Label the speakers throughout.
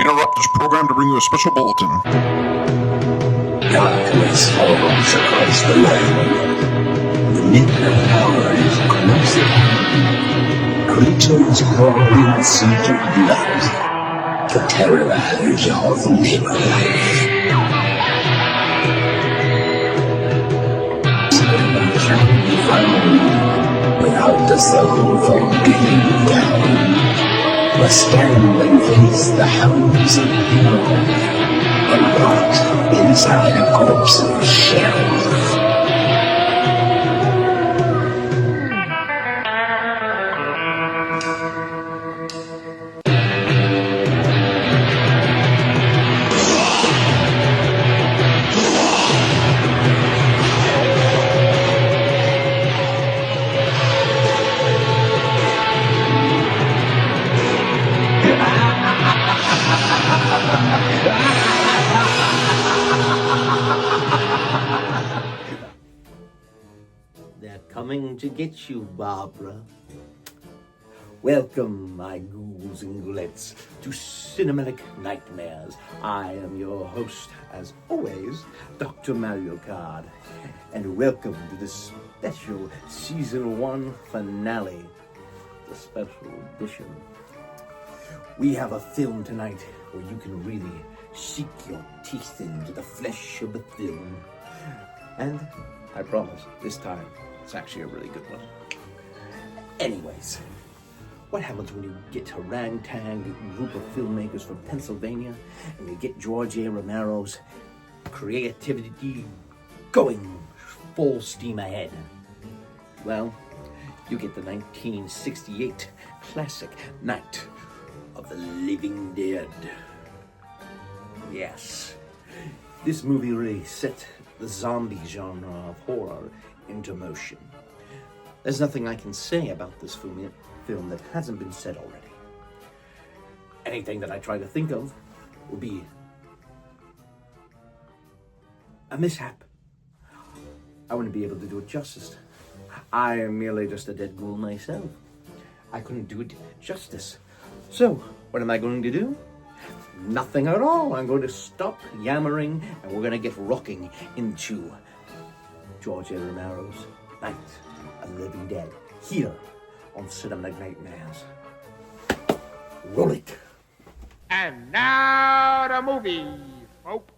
Speaker 1: interrupt this program to bring you a special bulletin.
Speaker 2: Darkness falls across the land. The midnight hour is closing. Creatures crawl in search of blood to terrorize your neighbor life. Cinema can be found without the soul for getting down. Must stand and face the hounds of hell and rot inside a corpse's shell.
Speaker 3: They're coming to get you, Barbara. Welcome, my ghouls and ghoulettes, to Cinematic Nightmares. I am your host, as always, Dr. Melucard, and welcome to this special Season 1 finale, the special edition. We have a film tonight where you can really sink your teeth into the flesh of the film. And I promise, this time, it's actually a really good one. Anyways, what happens when you get a ragtag group of filmmakers from Pennsylvania and you get George A. Romero's creativity going full steam ahead? Well, you get the 1968 classic Night of the Living Dead. Yes, this movie really set the zombie genre of horror into motion. There's nothing I can say about this film that hasn't been said already. Anything that I try to think of will be a mishap. I wouldn't be able to do it justice. I am merely just a dead ghoul myself. I couldn't do it justice. So, what am I going to do? Nothing at all. I'm going to stop yammering and we're going to get rocking into George A. Romero's Night of the Living Dead here on Cinematic Nightmares. Roll it.
Speaker 4: And now the movie, folks.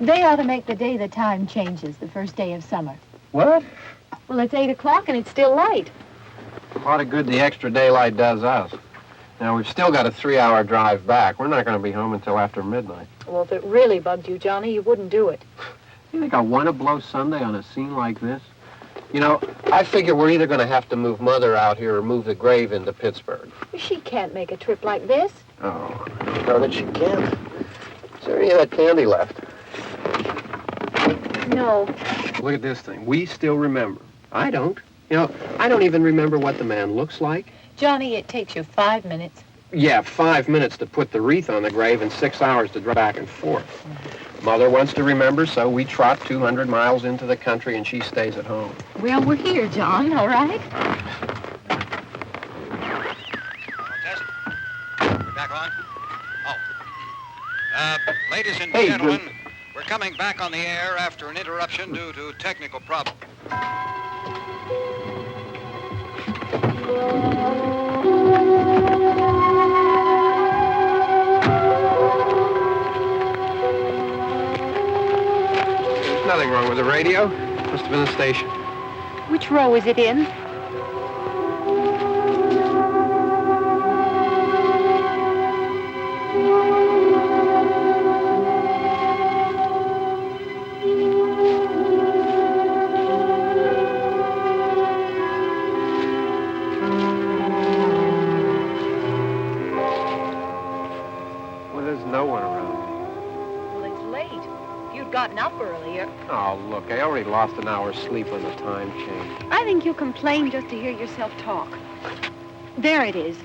Speaker 5: They ought to make the day the time changes, the first day of summer.
Speaker 6: What?
Speaker 5: Well, it's 8 o'clock and it's still light.
Speaker 6: A lot of good the extra daylight does us. Now, we've still got a 3-hour drive back. We're not going to be home until after midnight.
Speaker 5: Well, if it really bugged you, Johnny, you wouldn't do it.
Speaker 6: You think I want to blow Sunday on a scene like this? You know, I figure we're either going to have to move Mother out here or move the grave into Pittsburgh.
Speaker 5: She can't make a trip like this.
Speaker 6: Oh, darn it, she can't. Is there any of that candy left?
Speaker 5: No.
Speaker 6: Look at this thing. We still remember. I don't. You know, I don't even remember what the man looks like.
Speaker 5: Johnny, it takes you 5 minutes.
Speaker 6: Yeah, 5 minutes to put the wreath on the grave and 6 hours to drive back and forth. Mother wants to remember, so we trot 200 miles into the country and she stays at home.
Speaker 5: Well, we're here, John, all right?
Speaker 7: Test. We're back on? Oh. Ladies and
Speaker 6: Hey,
Speaker 7: gentlemen, we're coming back on the air after an interruption due to technical problem.
Speaker 6: There's nothing wrong with the radio. Must have been the station.
Speaker 5: Which row is it in?
Speaker 6: Well, there's no one around.
Speaker 5: Well, it's late. If you'd gotten up earlier.
Speaker 6: Oh, look, I already lost an hour's sleep on the time change.
Speaker 5: I think you complain just to hear yourself talk. There it is.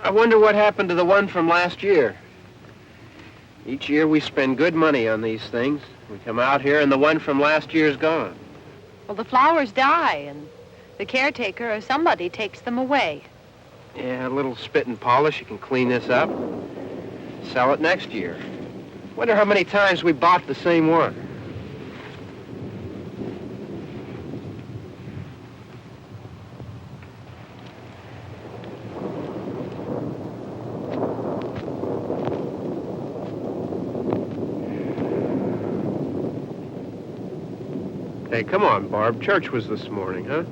Speaker 6: I wonder what happened to the one from last year. Each year we spend good money on these things. We come out here and the one from last year's gone.
Speaker 5: Well, the flowers die, and the caretaker or somebody takes them away.
Speaker 6: Yeah, a little spit and polish. You can clean this up. Sell it next year. Wonder how many times we bought the same one. Hey, come on, Barb. Church was this morning, huh?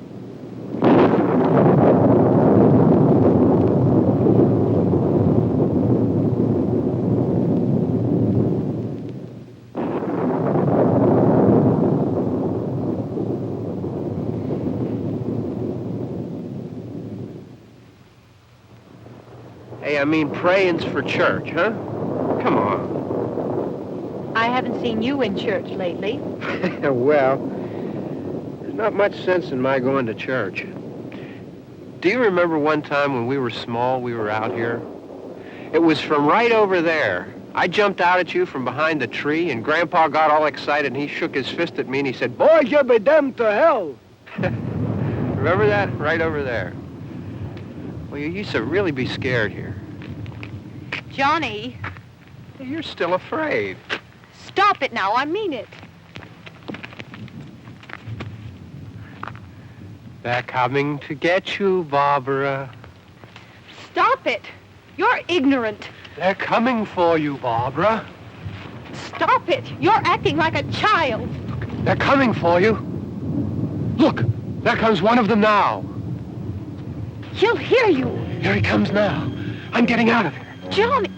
Speaker 6: Hey, I mean praying's for church, huh? Come on.
Speaker 5: I haven't seen you in church lately.
Speaker 6: Well, there's not much sense in my going to church. Do you remember one time when we were small, we were out here? It was from right over there. I jumped out at you from behind the tree, and Grandpa got all excited, and he shook his fist at me, and he said, "Boys, you'll be damned to hell." Remember that? Right over there. Well, you used to really be scared here.
Speaker 5: Johnny,
Speaker 6: You're still afraid.
Speaker 5: stop it now. I mean it.
Speaker 6: They're coming to get you, Barbara.
Speaker 5: Stop it. You're ignorant.
Speaker 6: They're coming for you, Barbara.
Speaker 5: Stop it. You're acting like a child.
Speaker 6: They're coming for you. Look, there comes one of them now.
Speaker 5: He'll hear you.
Speaker 6: Here he comes now. I'm getting out of here.
Speaker 5: Johnny.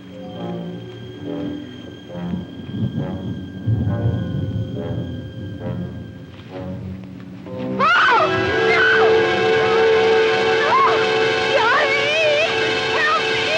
Speaker 5: Oh! No! No! Johnny! Help me!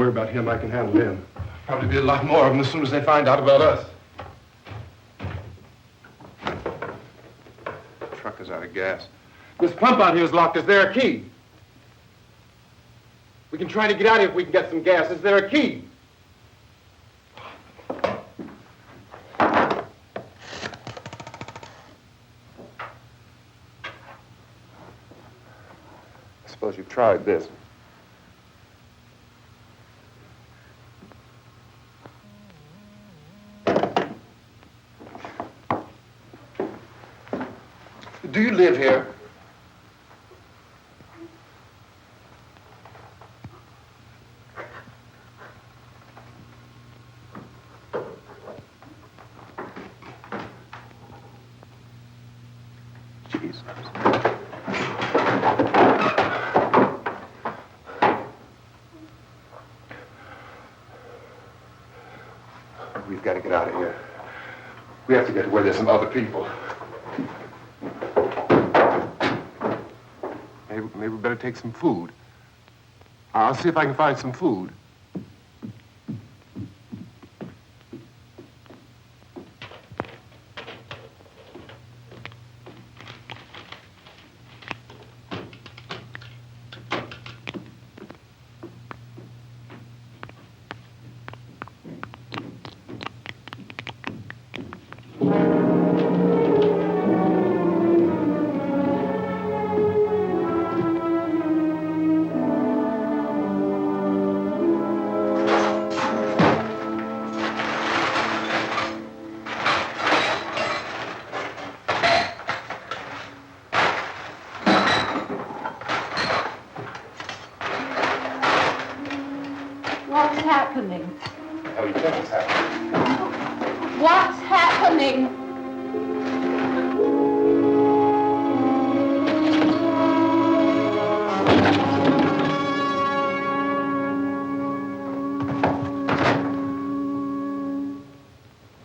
Speaker 8: worry about him. I can handle him. Probably be a lot more of them as soon as they find out about us. The truck is out of gas. This pump out here is locked. Is there a key? We can try to get out of here if we can get some gas. Is there a key? I suppose you've tried this. Do you live here? Jesus. We've got to get out of here. We have to get to where there's some other people. Maybe we better take some food. I'll see if I can find some food.
Speaker 5: What's happening?
Speaker 8: How do you think it's happening?
Speaker 5: What's happening?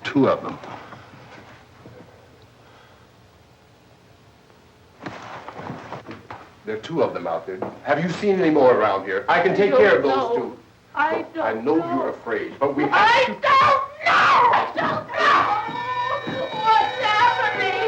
Speaker 8: Two of them. There are two of them out there. Have you seen any more around here? I can take care of those two.
Speaker 5: I don't
Speaker 8: I know you're afraid, but we have
Speaker 5: I
Speaker 8: to...
Speaker 5: don't know! I don't know! What's happening?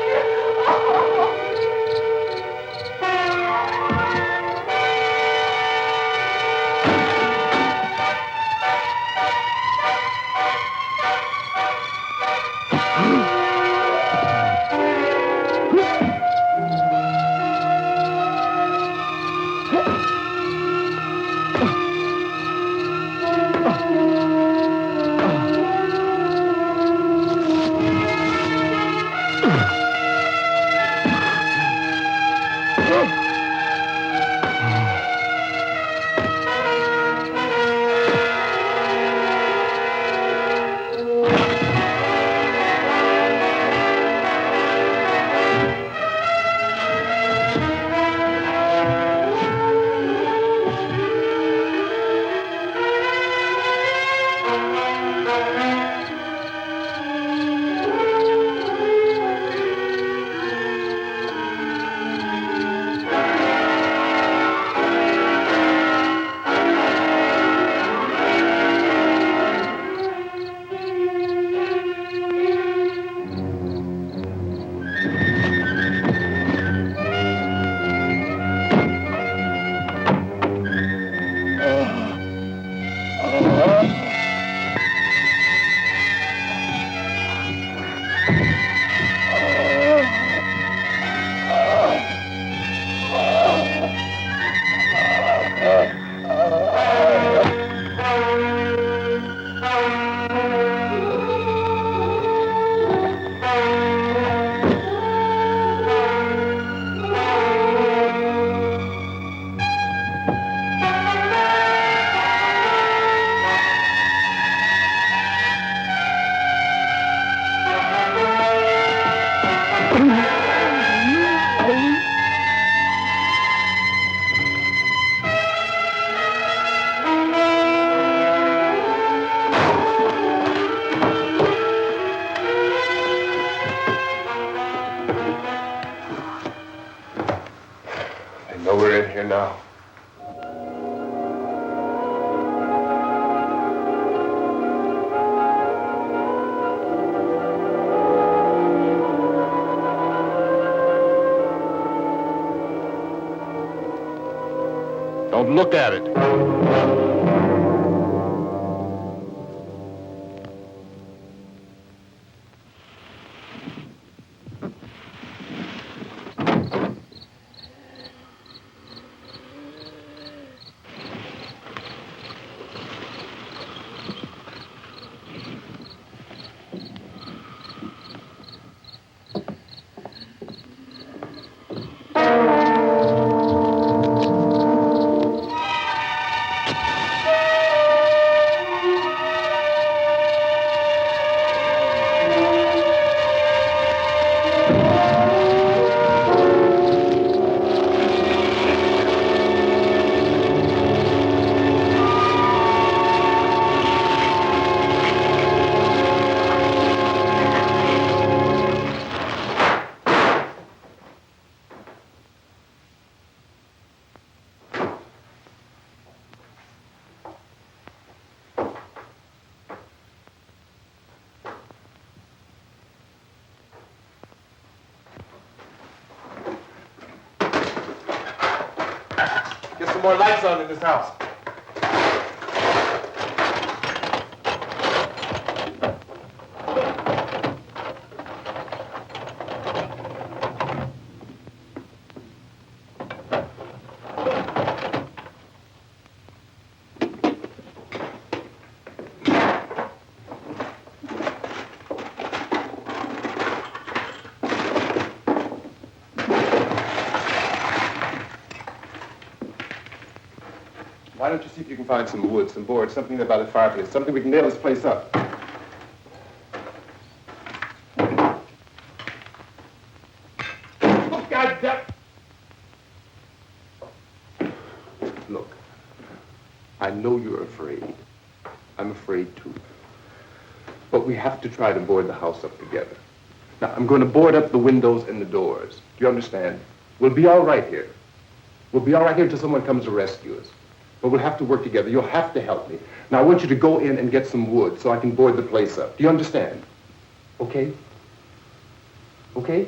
Speaker 8: Don't look at it. Get some more lights on in this house. Why don't you see if you can find some wood, some board, something about the fireplace, something we can nail this place up. Oh, God damn! Look, I know you're afraid. I'm afraid too. But we have to try to board the house up together. Now, I'm going to board up the windows and the doors. Do you understand? We'll be all right here. We'll be all right here until someone comes to rescue us. But we'll have to work together. You'll have to help me. Now, I want you to go in and get some wood so I can board the place up. Do you understand? Okay? Okay?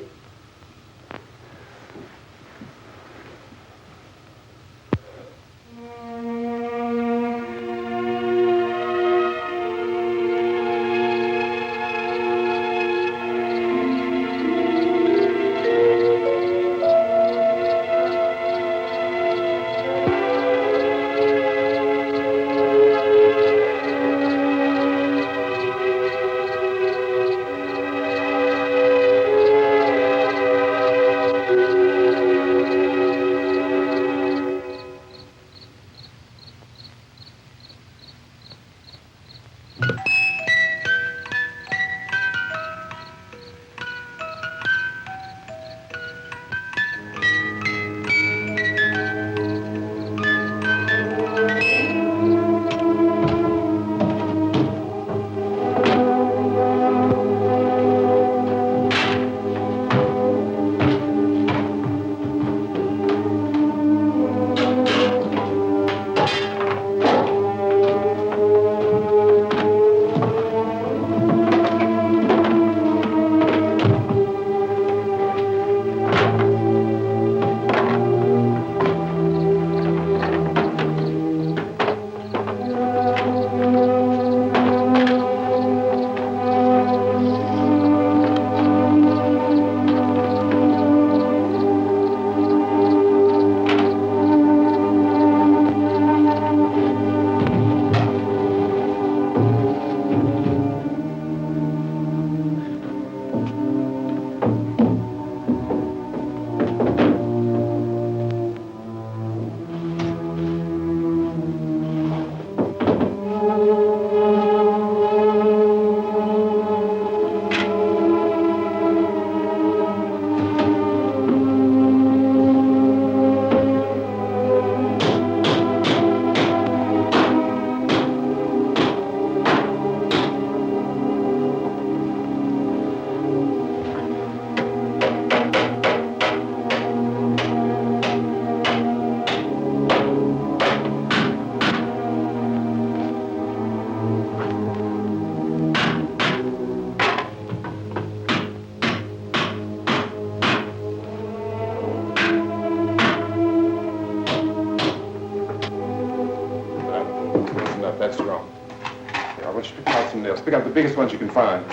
Speaker 8: Pick out the biggest ones you can find.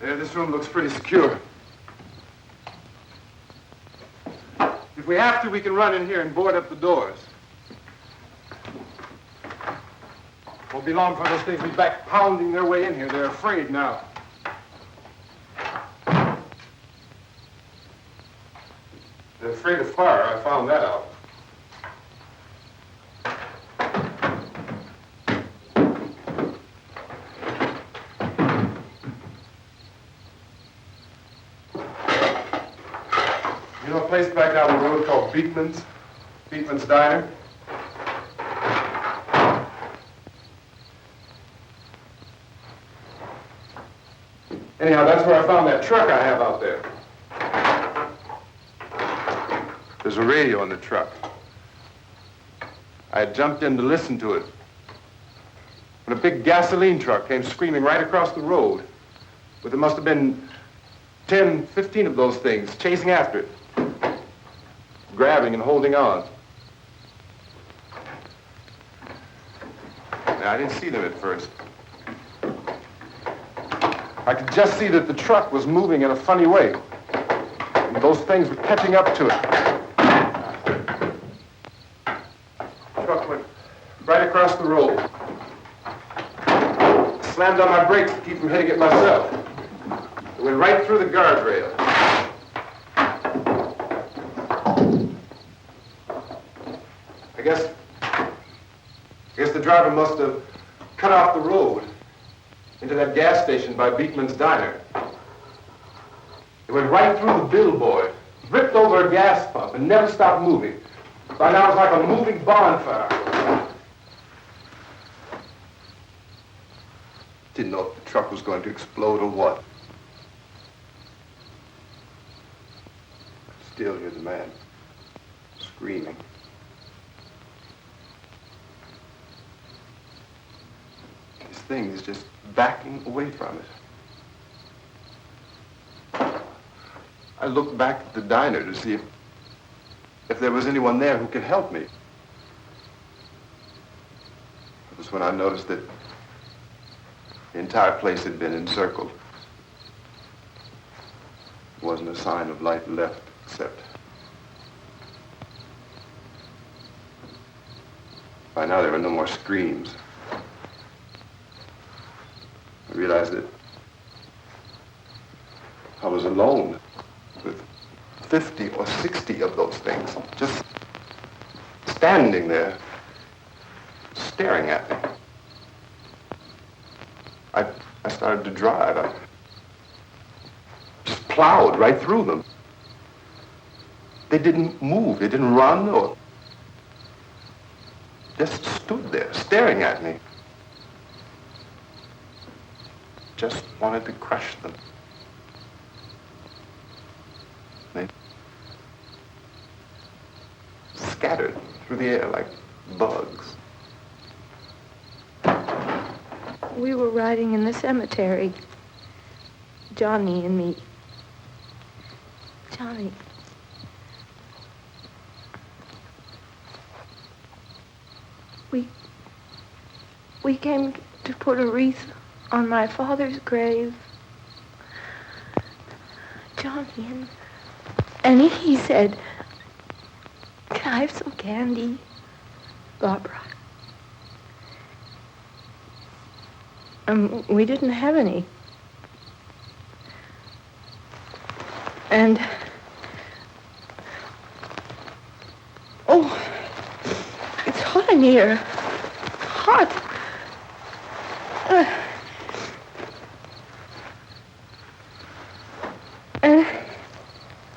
Speaker 8: There, this room looks pretty secure. If we have to, we can run in here and board up the doors. Won't be long before those things will be back pounding their way in here. They're afraid now. They're afraid of fire. I found that out. You know a place back down the road called Beekman's? Beekman's Diner? Anyhow, that's where I found that truck I have out there. There's a radio in the truck. I had jumped in to listen to it when a big gasoline truck came screaming right across the road. But there must have been 10, 15 of those things chasing after it, grabbing and holding on. Now, I didn't see them at first. I could just see that the truck was moving in a funny way. And those things were catching up to it. The truck went right across the road. Slammed on my brakes to keep from hitting it myself. It went right through the guardrail. I guess the driver must have cut off the road into that gas station by Beekman's Diner. It went right through the billboard, ripped over a gas pump, and never stopped moving. By now, it's like a moving bonfire. Didn't know if the truck was going to explode or what. Still hear the man screaming. This thing is just backing away from it. I looked back at the diner to see if there was anyone there who could help me. It was when I noticed that the entire place had been encircled. There wasn't a sign of light left except by now there were no more screams. I realized that I was alone with 50 or 60 of those things, just standing there, staring at me. I started to drive. I just plowed right through them. They didn't move. They didn't run or just stood there, staring at me. Just wanted to crush them. They scattered through the air like bugs.
Speaker 5: We were riding in the cemetery, Johnny and me. Johnny. We came to put a wreath on my father's grave. Johnny, and he said, "Can I have some candy, Barbara?" We didn't have any. And, oh, it's hot in here. Hot.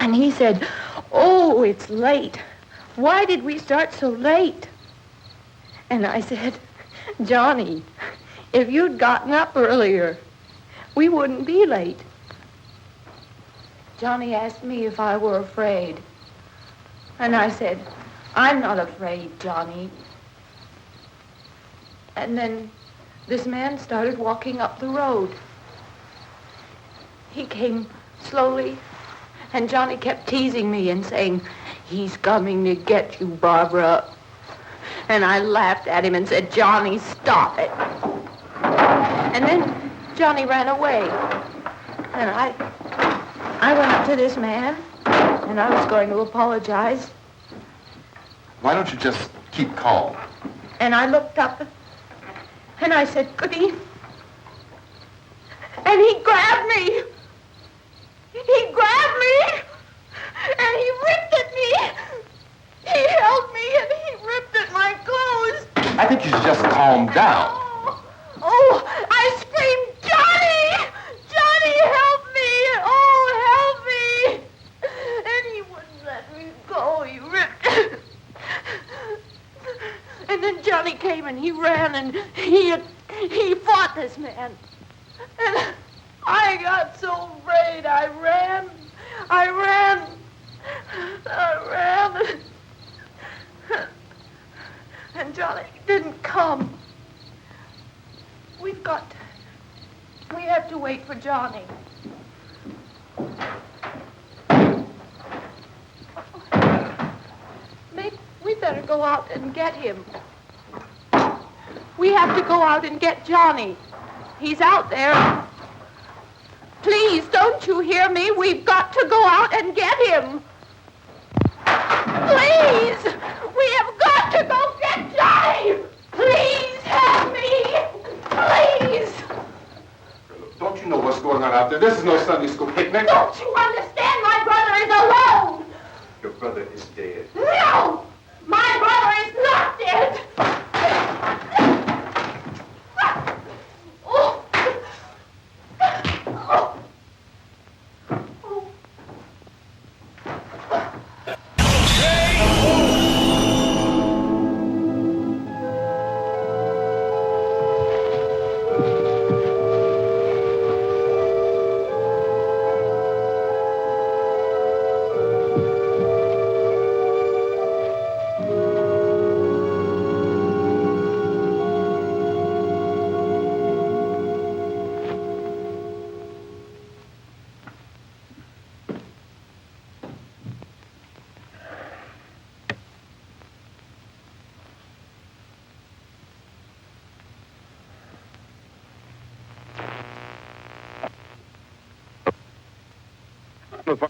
Speaker 5: And he said, "Oh, it's late. Why did we start so late?" And I said, "Johnny, if you'd gotten up earlier, we wouldn't be late." Johnny asked me if I were afraid. And I said, "I'm not afraid, Johnny." And then this man started walking up the road. He came slowly, and Johnny kept teasing me and saying, "He's coming to get you, Barbara." And I laughed at him and said, Johnny, stop it. And then Johnny ran away. And I went up to this man, and I was going to apologize.
Speaker 8: Why don't you just keep calm?
Speaker 5: And I looked up, and I said, Goody. And he grabbed me. He grabbed me, and he ripped at me. He held me, and he ripped at my clothes.
Speaker 8: I think you should just calm down.
Speaker 5: Oh, I screamed, Johnny! Johnny, help me! Oh, help me! And he wouldn't let me go. He ripped. And then Johnny came and he ran and he fought this man. And I got so afraid. I ran. And Johnny didn't come. We have to wait for Johnny. Maybe we better go out and get him. We have to go out and get Johnny. He's out there. Please, don't you hear me? We've got to go out and get him. Please! We have got to go get Johnny! Please help me! Please!
Speaker 8: Don't you know what's going on out there? This is no Sunday school picnic.
Speaker 5: Don't you understand? My brother is alone!
Speaker 8: Your brother is dead.
Speaker 5: No! My brother is not dead! Oh. Oh.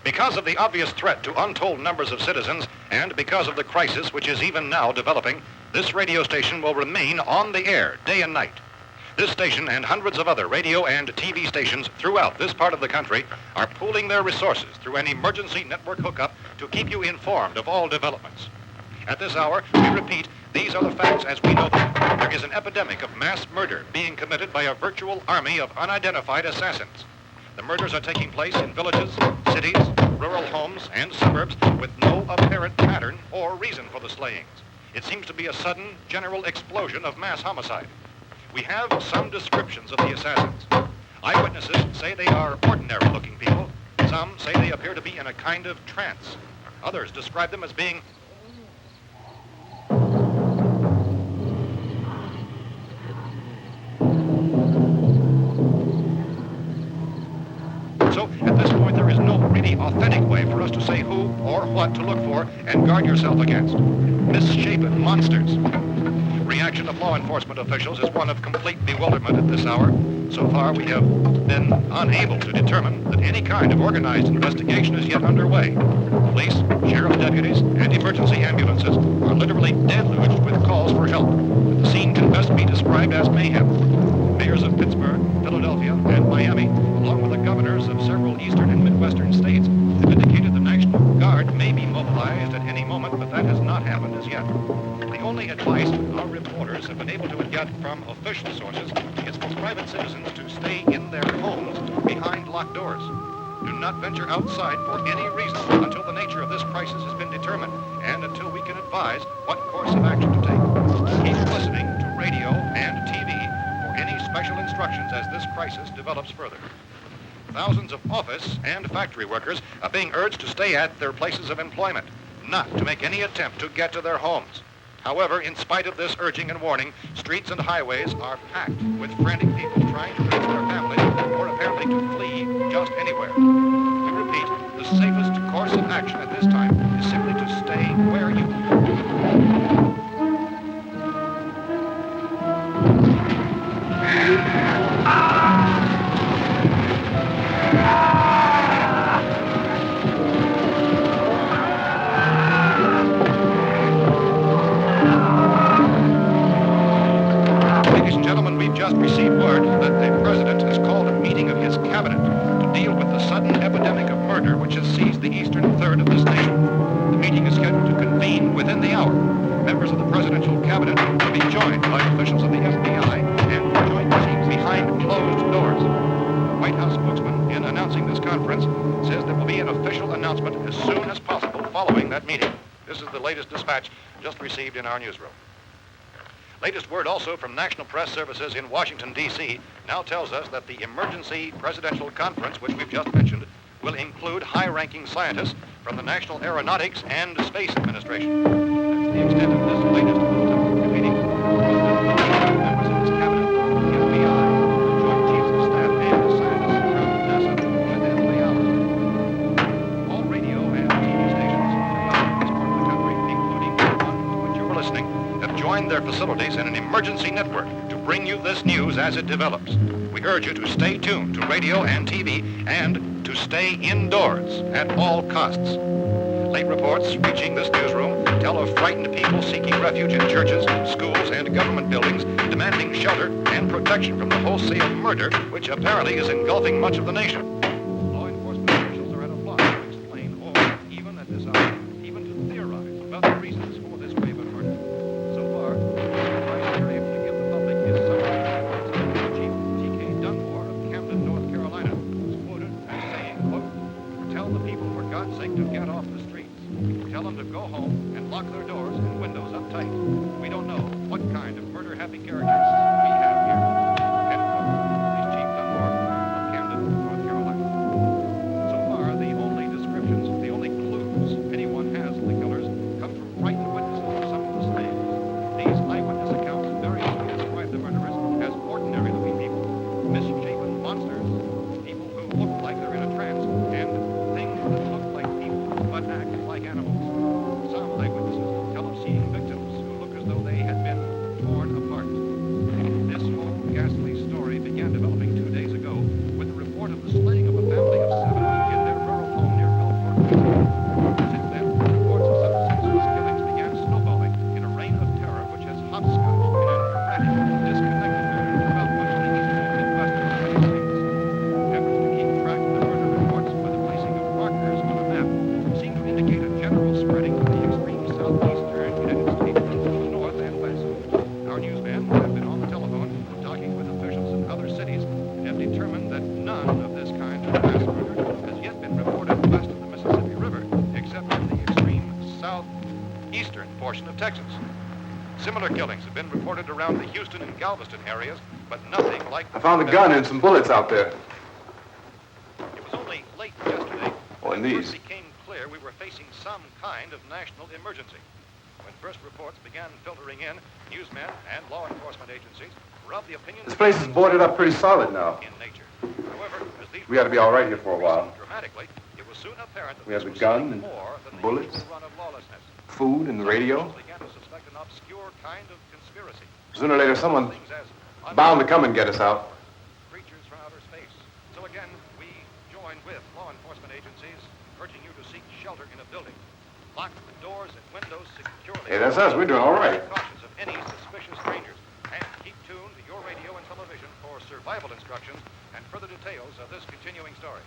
Speaker 7: Because of the obvious threat to untold numbers of citizens, and because of the crisis which is even now developing, this radio station will remain on the air day and night. This station and hundreds of other radio and TV stations throughout this part of the country are pooling their resources through an emergency network hookup to keep you informed of all developments. At this hour, we repeat, these are the facts as we know them. There is an epidemic of mass murder being committed by a virtual army of unidentified assassins. The murders are taking place in villages, cities, rural homes, and suburbs with no apparent pattern or reason for the slayings. It seems to be a sudden, general explosion of mass homicide. We have some descriptions of the assassins. Eyewitnesses say they are ordinary-looking people. Some say they appear to be in a kind of trance. Others describe them as being So, at this point, there is no really authentic way for us to say who or what to look for and guard yourself against. Misshapen monsters. Reaction of law enforcement officials is one of complete bewilderment at this hour. So far, we have been unable to determine that any kind of organized investigation is yet underway. Police, sheriff's deputies, and emergency ambulances are literally deluged with calls for help. The scene can best be described as mayhem. Mayors of Pittsburgh, Philadelphia, and Miami, along with the governors of several eastern and midwestern states, have indicated the National Guard may be mobilized at any moment, but that has not happened as yet. The only advice our reporters have been able to get from official sources is for private citizens to stay in their homes behind locked doors. Do not venture outside for any reason until the nature of this crisis has been determined and until we can advise what course of action to take. Keep listening to radio and TV for any special instructions as this crisis develops further. Thousands of office and factory workers are being urged to stay at their places of employment, not to make any attempt to get to their homes. However, in spite of this urging and warning, streets and highways are packed with frantic people trying to reach their families or apparently to flee just anywhere. We repeat, the safest course of action at this time is simply to stay where you are. cabinet will be joined by officials of the FBI and joint teams behind closed doors. The White House spokesman, in announcing this conference, says there will be an official announcement as soon as possible following that meeting. This is the latest dispatch just received in our newsroom. Latest word also from National Press Services in Washington, D.C. now tells us that the emergency presidential conference, which we've just mentioned, will include high-ranking scientists from the National Aeronautics and Space Administration. That's the extent of this latest bulletin. Repeating, members of this cabinet, the FBI, Joint Chiefs of Staff, and scientists from NASA within 3 hours. All radio and TV stations throughout this part of the country, including the one to which you are listening, have joined their facilities in an emergency network to bring you this news as it develops. We urge you to stay tuned to radio and TV and to stay indoors at all costs. Late reports reaching this newsroom tell of frightened people seeking refuge in churches, schools, and government buildings, demanding shelter and protection from the wholesale murder which apparently is engulfing much of the nation. Law enforcement officials are at a loss to explain or, even at this hour, even to theorize about the reasons for this wave of murder. So far, the advice we're able to give the public is summary reports of Chief T.K. Dunmore of Camden, North Carolina, who's quoted as saying, quote, "Tell the people for God's sake to get off the streets. Tell them to go home and lock their doors and windows up tight. We don't know what kind of murder-happy characters we have here." End quote. He's Chief Dunmore of Camden, North Carolina. So far, the only descriptions, the only clues anyone has of the killers come from frightened witnesses of some of the slaves. These eyewitness accounts variously describe the murderers as ordinary-looking people, misshapen monsters, people who look like they're in a trance, and things that look like people but act like animals. Some eyewitnesses tell of seeing victims who look as though they had been torn apart. This whole ghastly story began developing 2 days ago with the report of the slaying of a family of 7 in their rural home near Gulfport, Virginia. Since then, reports of such senseless killings began snowballing in a reign of terror which has hopscotched in an erratic, disconnected manner throughout much of the eastern and midwestern United States. Efforts to keep track of the murder reports by the placing of markers on a map seem to indicate a general spreading to the extreme southeastern United States to the north and west. Our newsmen have been on the telephone talking with officials in other cities and have determined that none of this kind of mass murder has yet been reported west of the Mississippi River, except in the extreme southeastern portion of Texas. Similar killings have been reported around the Houston and Galveston areas, but nothing like...
Speaker 8: I found a gun and some bullets out there.
Speaker 7: It was only late yesterday
Speaker 8: Oh, and
Speaker 7: when it
Speaker 8: these.
Speaker 7: first became clear we were facing some kind of national emergency. When first reports began filtering in, newsmen and law enforcement agencies were of the opinion
Speaker 8: This place is boarded up pretty solid now.
Speaker 7: in nature. However, as these
Speaker 8: We ought to be all right here for a while.
Speaker 7: dramatically, it was soon apparent that
Speaker 8: We have
Speaker 7: this
Speaker 8: the
Speaker 7: was
Speaker 8: gun
Speaker 7: something
Speaker 8: and
Speaker 7: more than the
Speaker 8: bullets.
Speaker 7: usual run of lawlessness.
Speaker 8: Food and the radio.
Speaker 7: Officials began to suspect an obscure kind of conspiracy.
Speaker 8: Sooner or later, someone
Speaker 7: Things as
Speaker 8: bound to come and get us out.
Speaker 7: creatures from outer space. So again, we join with law enforcement agencies, urging you to seek shelter in a building. Lock the doors and windows securely.
Speaker 8: Hey, that's us. We're doing all right.
Speaker 7: Be cautious of any suspicious strangers. And keep tuned to your radio and television for survival instructions and further details of this continuing story.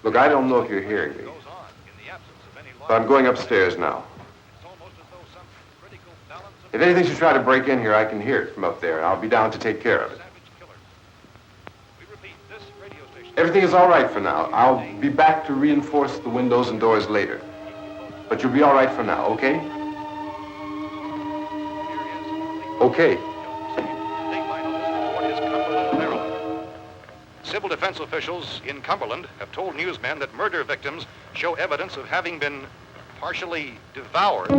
Speaker 8: Look, I don't know if you're hearing me,
Speaker 7: Goes on in the absence of any law.
Speaker 8: but I'm going upstairs now.
Speaker 7: It's almost as though some critical balance of
Speaker 8: If anything should try to break in here, I can hear it from up there, and I'll be down to take care of it.
Speaker 7: savage killers. We repeat, this radio station.
Speaker 8: Everything is all right for now. I'll be back to reinforce the windows and doors later. But you'll be all right for now, okay? Okay.
Speaker 7: Dateline on this report is Cumberland Herald. Civil defense officials in Cumberland have told newsmen that murder victims show evidence of having been partially devoured.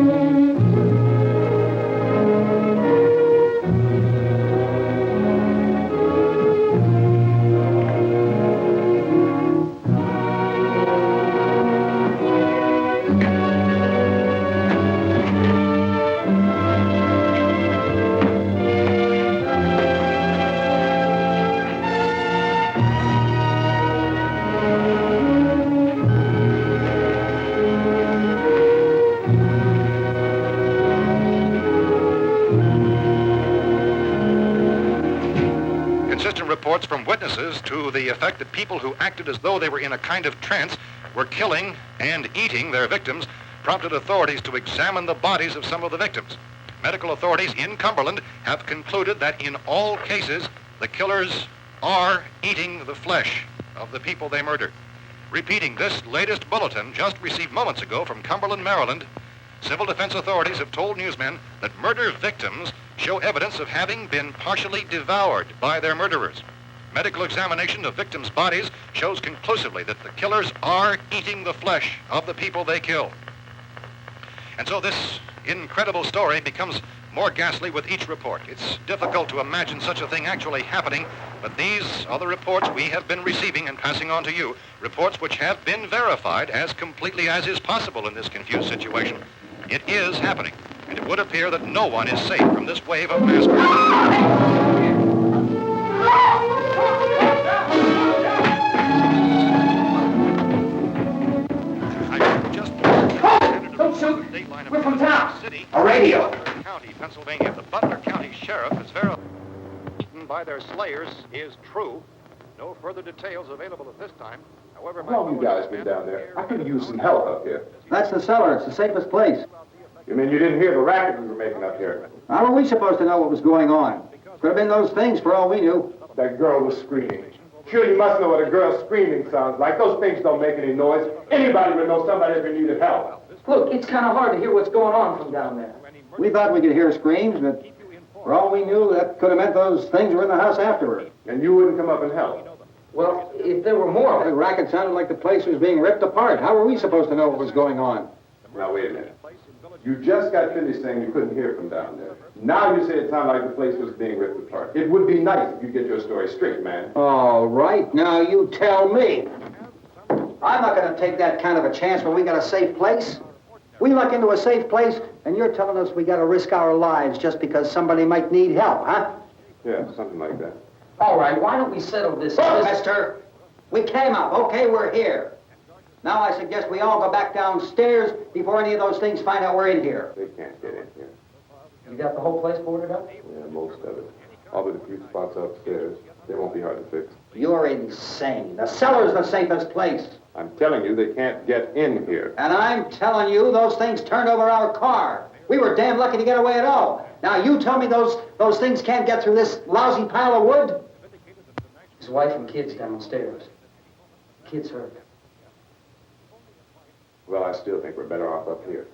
Speaker 7: Consistent reports from witnesses to the effect that people who acted as though they were in a kind of trance were killing and eating their victims prompted authorities to examine the bodies of some of the victims. Medical authorities in Cumberland have concluded that in all cases, the killers are eating the flesh of the people they murdered. Repeating this latest bulletin just received moments ago from Cumberland, Maryland, civil defense authorities have told newsmen that murder victims show evidence of having been partially devoured by their murderers. Medical examination of victims' bodies shows conclusively that the killers are eating the flesh of the people they kill. And so this incredible story becomes more ghastly with each report. It's difficult to imagine such a thing actually happening, but these are the reports we have been receiving and passing on to you, reports which have been verified as completely as is possible in this confused situation. It is happening, and it would appear that no one is safe from this wave of mass murder.
Speaker 2: Don't shoot! We're from town. A radio.
Speaker 7: County, Pennsylvania. The Butler County Sheriff is verified by their slayers is true. No further details available at this time. However,
Speaker 8: How long you guys been down there? I could use some help up here.
Speaker 9: That's the cellar. It's the safest place.
Speaker 8: You mean you didn't hear the racket we were making up here?
Speaker 9: How are we supposed to know what was going on? Could have been those things for all we knew.
Speaker 8: That girl was screaming. Sure, you must know what a girl screaming sounds like. Those things don't make any noise. Anybody would know somebody ever needed help.
Speaker 10: Look, it's kind of hard to hear what's going on from down there.
Speaker 9: We thought we could hear screams, but for all we knew, that could have meant those things were in the house afterward.
Speaker 8: And you wouldn't come up and help?
Speaker 10: Well, if there were more of
Speaker 9: The
Speaker 10: it...
Speaker 9: racket sounded like the place was being ripped apart. How were we supposed to know what was going on?
Speaker 8: Now, wait a minute. You just got finished saying you couldn't hear from down there. Now you say it sounded like the place was being ripped apart. It would be nice if you get your story straight, man.
Speaker 9: All right, now you tell me. I'm not going to take that kind of a chance when we got a safe place. We luck into a safe place, and you're telling us we got to risk our lives just because somebody might need help, huh?
Speaker 8: Yeah, something like that.
Speaker 10: All right, why don't we settle this...
Speaker 9: Look, mister, we came up. Okay, we're here. Now I suggest we all go back downstairs before any of those things find out we're in here.
Speaker 8: They can't get in here.
Speaker 10: You got the whole place boarded up?
Speaker 8: Yeah, most of it. All but a few spots upstairs. They won't be hard to fix.
Speaker 9: You're insane. The cellar's the safest place.
Speaker 8: I'm telling you, they can't get in here.
Speaker 9: And I'm telling you, those things turned over our car. We were damn lucky to get away at all. Now you tell me those things can't get through this lousy pile of wood?
Speaker 10: His wife and kids downstairs. Kids hurt.
Speaker 8: Well, I still think we're better off up here.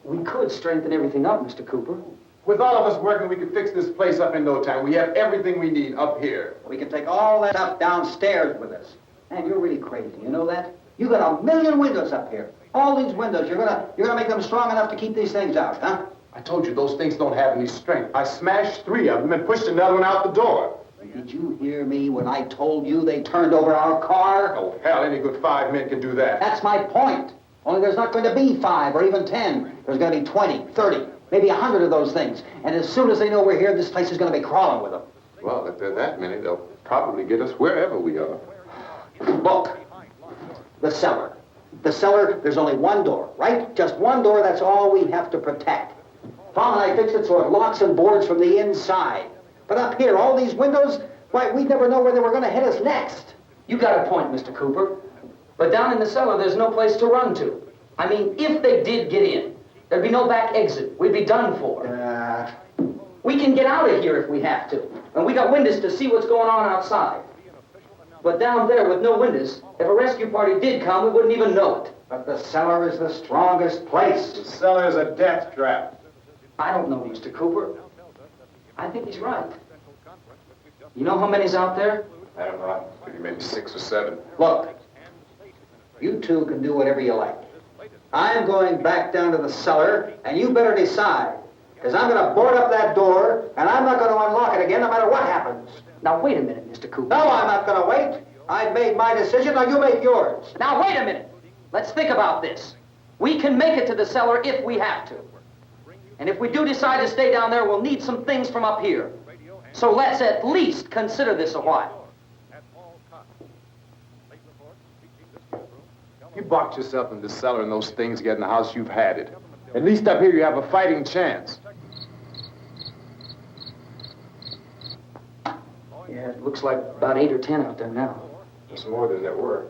Speaker 10: We could strengthen everything up, Mr. Cooper.
Speaker 8: With all of us working, we could fix this place up in no time. We have everything we need up here.
Speaker 9: We can take all that stuff downstairs with us. Man, you're really crazy, you know that? You got 1,000,000 windows up here. All these windows, you're gonna make them strong enough to keep these things out, huh?
Speaker 8: I told you, those things don't have any strength. I smashed 3 of them and pushed another one out the door.
Speaker 9: Did you hear me when I told you they turned over our car?
Speaker 8: Oh, hell, any good 5 men can do that.
Speaker 9: That's my point. Only there's not going to be 5 or even 10. There's going to be 20, 30, maybe 100 of those things. And as soon as they know we're here, this place is going to be crawling with them.
Speaker 8: Well, if there are that many, they'll probably get us wherever we are.
Speaker 9: Look, the cellar. The cellar, there's only one door, right? Just one door, that's all we have to protect. Tom and I fixed it so it locks and boards from the inside. But up here, all these windows, why, we'd never know where they were going to hit us next.
Speaker 10: You got a point, Mr. Cooper. But down in the cellar, there's no place to run to. I mean, if they did get in, there'd be no back exit. We'd be done for. We can get out of here if we have to. And we got windows to see what's going on outside. But down there with no windows, if a rescue party did come, we wouldn't even know it.
Speaker 9: But the cellar is the strongest place.
Speaker 8: The cellar is a death trap.
Speaker 10: I don't know, Mr. Cooper. I think he's right. You know how many's out there?
Speaker 8: I don't know. Maybe 6 or 7.
Speaker 9: Look, you two can do whatever you like. I'm going back down to the cellar, and you better decide. Because I'm going to board up that door, and I'm not going to unlock it again no matter what happens.
Speaker 10: Now, wait a minute, Mr. Cooper.
Speaker 9: No, I'm not going to wait. I've made my decision, now you make yours.
Speaker 10: Now, wait a minute. Let's think about this. We can make it to the cellar if we have to. And if we do decide to stay down there, we'll need some things from up here. So let's at least consider this a while.
Speaker 8: You box yourself in the cellar and those things get in the house, you've had it. At least up here you have a fighting chance.
Speaker 10: Yeah, it looks like about 8 or 10 out there now.
Speaker 8: There's more than there were.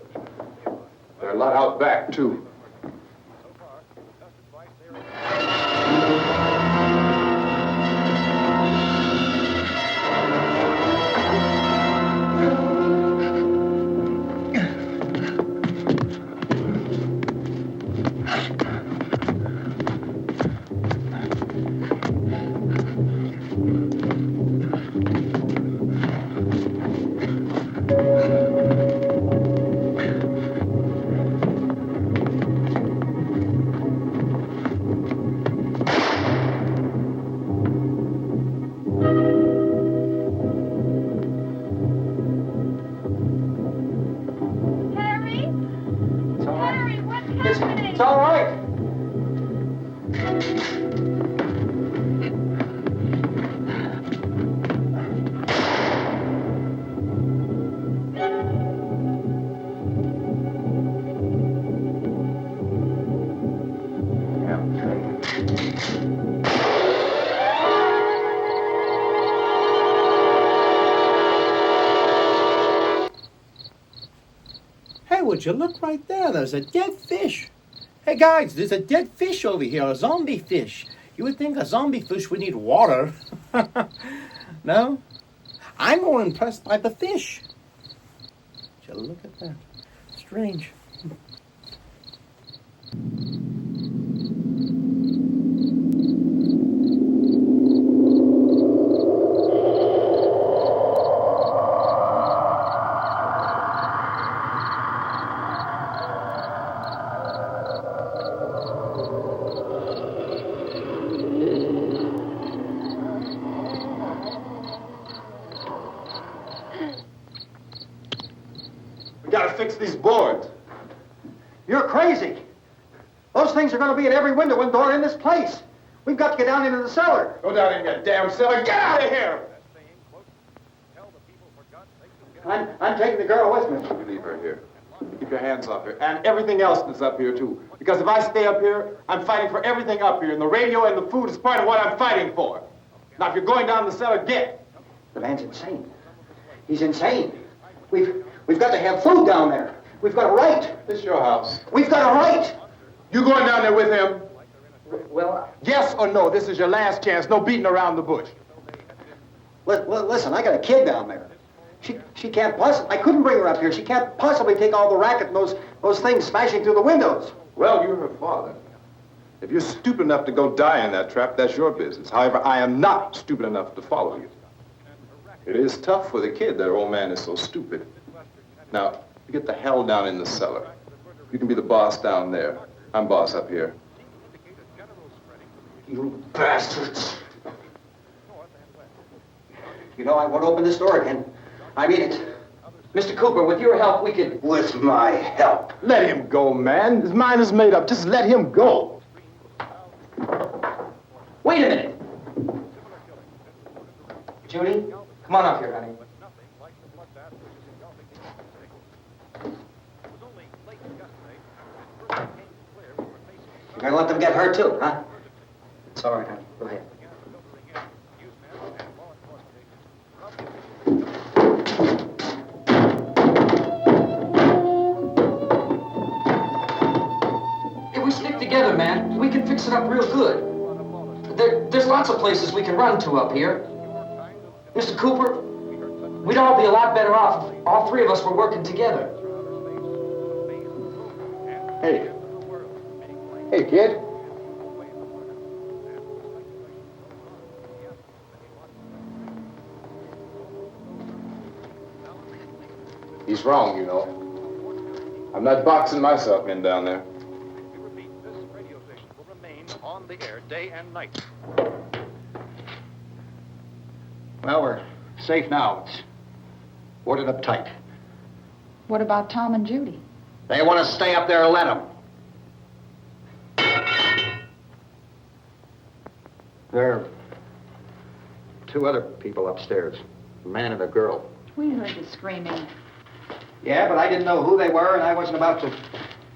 Speaker 8: There are a lot out back, too.
Speaker 3: would you look right there? There's a dead fish. Hey, guys, there's a dead fish over here, a zombie fish. You would think a zombie fish would need water. No? I'm more impressed by the fish. Would you look at that? Strange.
Speaker 9: We gotta fix these boards. You're crazy. Those things are gonna be at every window and door in this place. We've got to get down into the cellar.
Speaker 8: Go down in your damn cellar. Get out of here!
Speaker 9: I'm taking the girl with me.
Speaker 8: You leave her here. Keep your hands off her. And everything else that's up here, too. Because if I stay up here, I'm fighting for everything up here. And the radio and the food is part of what I'm fighting for. Now, if you're going down the cellar, get.
Speaker 9: The man's insane. He's insane. We've got to have food down there. We've got a right.
Speaker 8: This is your house.
Speaker 9: We've got a right.
Speaker 8: You going down there with him?
Speaker 10: Well,
Speaker 8: Yes or no? This is your last chance. No beating around the bush.
Speaker 9: Listen, I got a kid down there. She can't possibly. I couldn't bring her up here. She can't possibly take all the racket and those things smashing through the windows.
Speaker 8: Well, you're her father. If you're stupid enough to go die in that trap, that's your business. However, I am not stupid enough to follow you. It is tough for the kid that old man is so stupid. Now, you get the hell down in the cellar. You can be the boss down there. I'm boss up here.
Speaker 9: You bastards. You know, I won't open this door again. I mean it.
Speaker 10: Mr. Cooper, with your help, we could...
Speaker 9: With my help.
Speaker 8: Let him go, man. His mind is made up. Just let him go.
Speaker 10: Wait a minute. Judy, come on up here, honey.
Speaker 9: You're gonna let them get hurt too, huh?
Speaker 10: It's all right, honey. Go ahead. If we stick together, man, we can fix it up real good. There's lots of places we can run to up here. Mr. Cooper, we'd all be a lot better off if all three of us were working together.
Speaker 8: Hey. Hey, kid. He's wrong, you know. I'm not boxing myself in down there.
Speaker 7: We repeat, this radio station will remain on the air day and night.
Speaker 9: Well, we're safe now. It's boarded up tight.
Speaker 11: What about Tom and Judy?
Speaker 9: They want to stay up there, let them. There are two other people upstairs, a man and a girl.
Speaker 11: We heard the screaming.
Speaker 9: Yeah, but I didn't know who they were, and I wasn't about to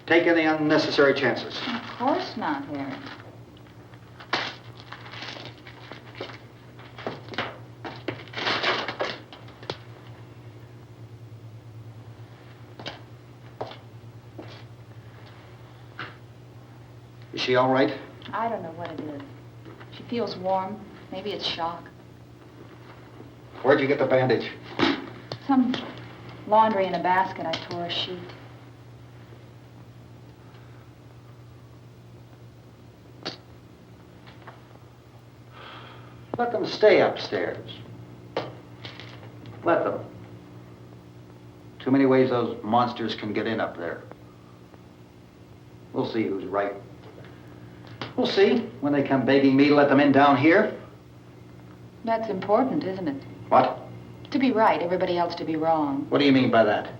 Speaker 9: take any unnecessary chances.
Speaker 11: Of course not, Harry.
Speaker 9: Is she all right?
Speaker 11: I don't know what it is. She feels warm. Maybe it's shock.
Speaker 9: Where'd you get the bandage?
Speaker 11: Some laundry in a basket. I tore a sheet.
Speaker 9: Let them stay upstairs. Let them. Too many ways those monsters can get in up there. We'll see who's right. We'll see when they come begging me to let them in down here.
Speaker 11: That's important, isn't it?
Speaker 9: What?
Speaker 11: To be right, everybody else to be wrong.
Speaker 9: What do you mean by that?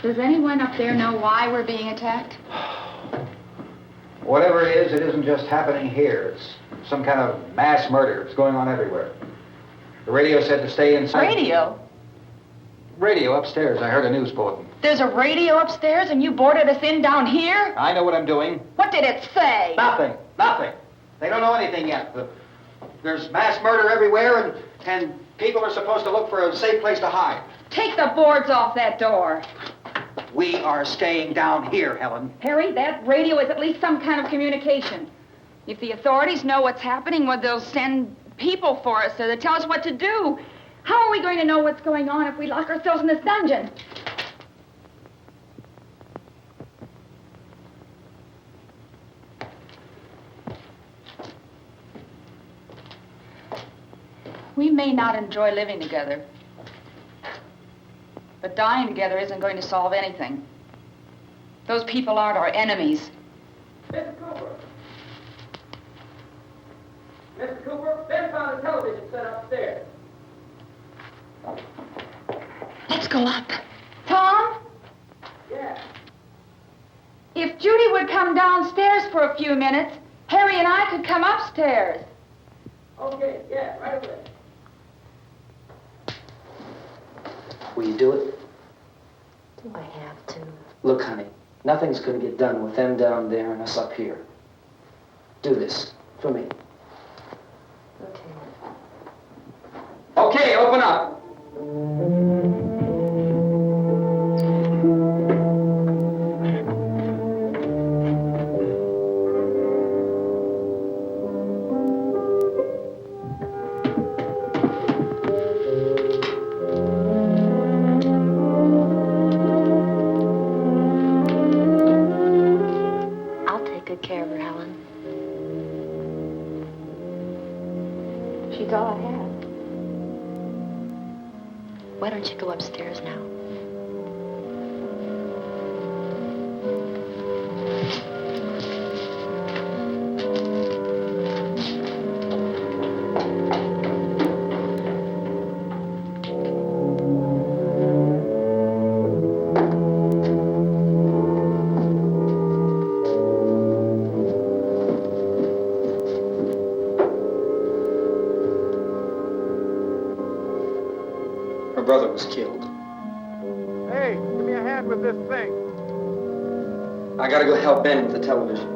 Speaker 11: Does anyone up there know why we're being attacked?
Speaker 9: Whatever it isn't just happening here. It's some kind of mass murder. It's going on everywhere. The radio said to stay inside.
Speaker 11: Radio?
Speaker 9: Radio upstairs. I heard a news bulletin.
Speaker 11: There's a radio upstairs and you boarded us in down here?
Speaker 9: I know what I'm doing.
Speaker 11: What did it say?
Speaker 9: Nothing. They don't know anything yet. There's mass murder everywhere, and People are supposed to look for a safe place to hide.
Speaker 11: Take the boards off that door.
Speaker 9: We are staying down here, Helen.
Speaker 11: Harry, that radio is at least some kind of communication. If the authorities know what's happening, well, they'll send people for us so they tell us what to do. How are we going to know what's going on if we lock ourselves in this dungeon? We may not enjoy living together, but dying together isn't going to solve anything. Those people aren't our enemies.
Speaker 10: Mr. Cooper! Mr. Cooper, Ben found a television set upstairs.
Speaker 11: Let's go up. Tom?
Speaker 10: Yeah.
Speaker 11: If Judy would come downstairs for a few minutes, Harry and I could come upstairs.
Speaker 10: Okay, yeah, right away.
Speaker 9: Will you do it?
Speaker 5: Do I have to?
Speaker 10: Look, honey, nothing's going to get done with them down there and us up here. Do this for me.
Speaker 5: Okay.
Speaker 10: Okay, open up.
Speaker 5: I'll take good care of her, Helen. She's all I have. Why don't you go upstairs now?
Speaker 9: Her brother was killed.
Speaker 4: Hey, give me a hand with this thing.
Speaker 10: I gotta go help Ben with the television.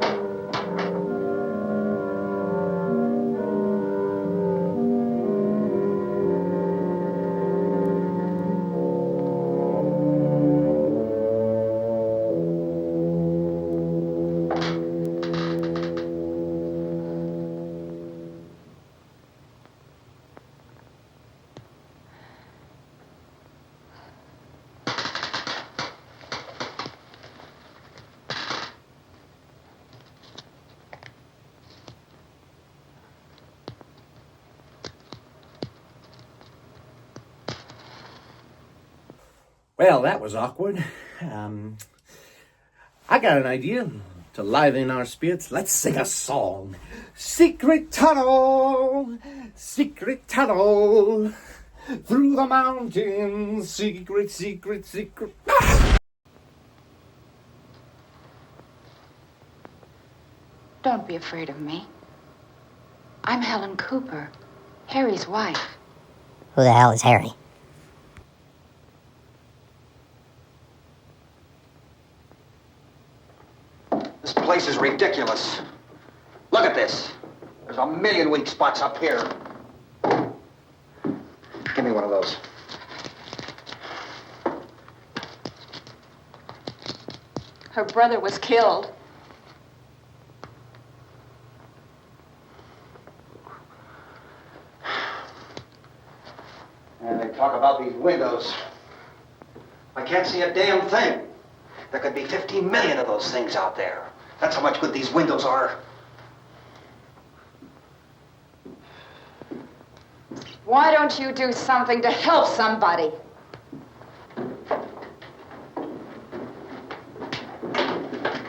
Speaker 3: Well, that was awkward. I got an idea to liven our spirits. Let's sing a song. Secret tunnel, through the mountains, secret, secret, secret.
Speaker 11: Don't be afraid of me. I'm Helen Cooper, Harry's wife.
Speaker 12: Who the hell is Harry?
Speaker 9: This place is ridiculous. Look at this. There's a million weak spots up here. Give me one of those.
Speaker 11: Her brother was killed.
Speaker 9: And they talk about these windows. I can't see a damn thing. There could be 15 million of those things out there. That's how much good these windows are.
Speaker 11: Why don't you do something to help somebody?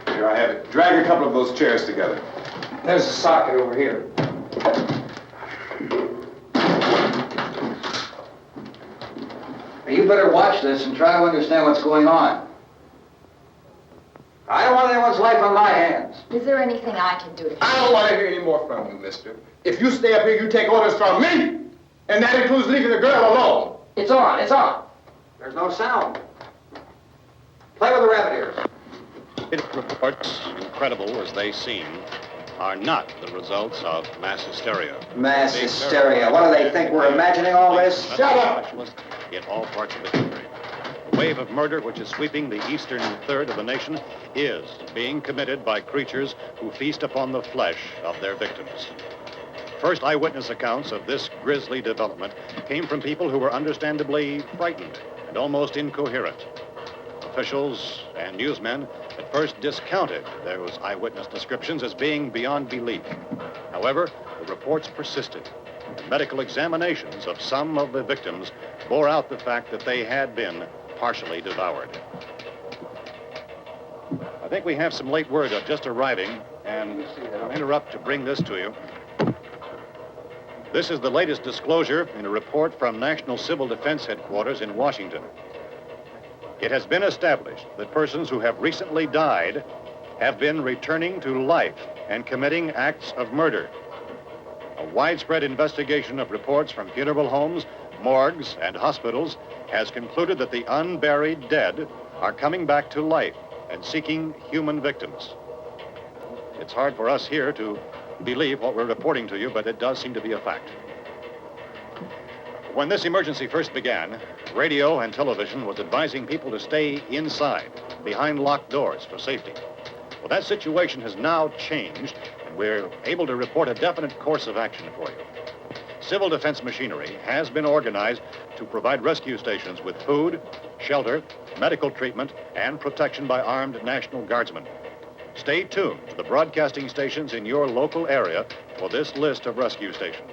Speaker 8: Here I have it. Drag a couple of those chairs together.
Speaker 10: There's a socket over here. You better watch this and try to understand what's going on. I don't want anyone's life on my hands.
Speaker 11: Is there anything I can do to help?
Speaker 8: I don't want to hear any more from you, mister. If you stay up here, you take orders from me. And that includes leaving the girl alone.
Speaker 10: It's on, it's on.
Speaker 9: There's no sound. Play with the rabbit ears.
Speaker 7: Reports, incredible as they seem, are not the results of mass hysteria.
Speaker 9: Mass hysteria. What do they think? We're imagining all this? Shut up!
Speaker 7: In all parts of the country. The wave of murder which is sweeping the eastern third of the nation is being committed by creatures who feast upon the flesh of their victims. First eyewitness accounts of this grisly development came from people who were understandably frightened and almost incoherent. Officials and newsmen at first discounted those eyewitness descriptions as being beyond belief. However, the reports persisted. And medical examinations of some of the victims bore out the fact that they had been partially devoured. I think we have some late word just arriving, and I'll interrupt to bring this to you. This is the latest disclosure in a report from National Civil Defense Headquarters in Washington. It has been established that persons who have recently died have been returning to life and committing acts of murder. A widespread investigation of reports from funeral homes, morgues, and hospitals has concluded that the unburied dead are coming back to life and seeking human victims. It's hard for us here to believe what we're reporting to you, but it does seem to be a fact. When this emergency first began, radio and television was advising people to stay inside, behind locked doors for safety. Well, that situation has now changed, and we're able to report a definite course of action for you. Civil defense machinery has been organized to provide rescue stations with food, shelter, medical treatment, and protection by armed National Guardsmen. Stay tuned to the broadcasting stations in your local area for this list of rescue stations.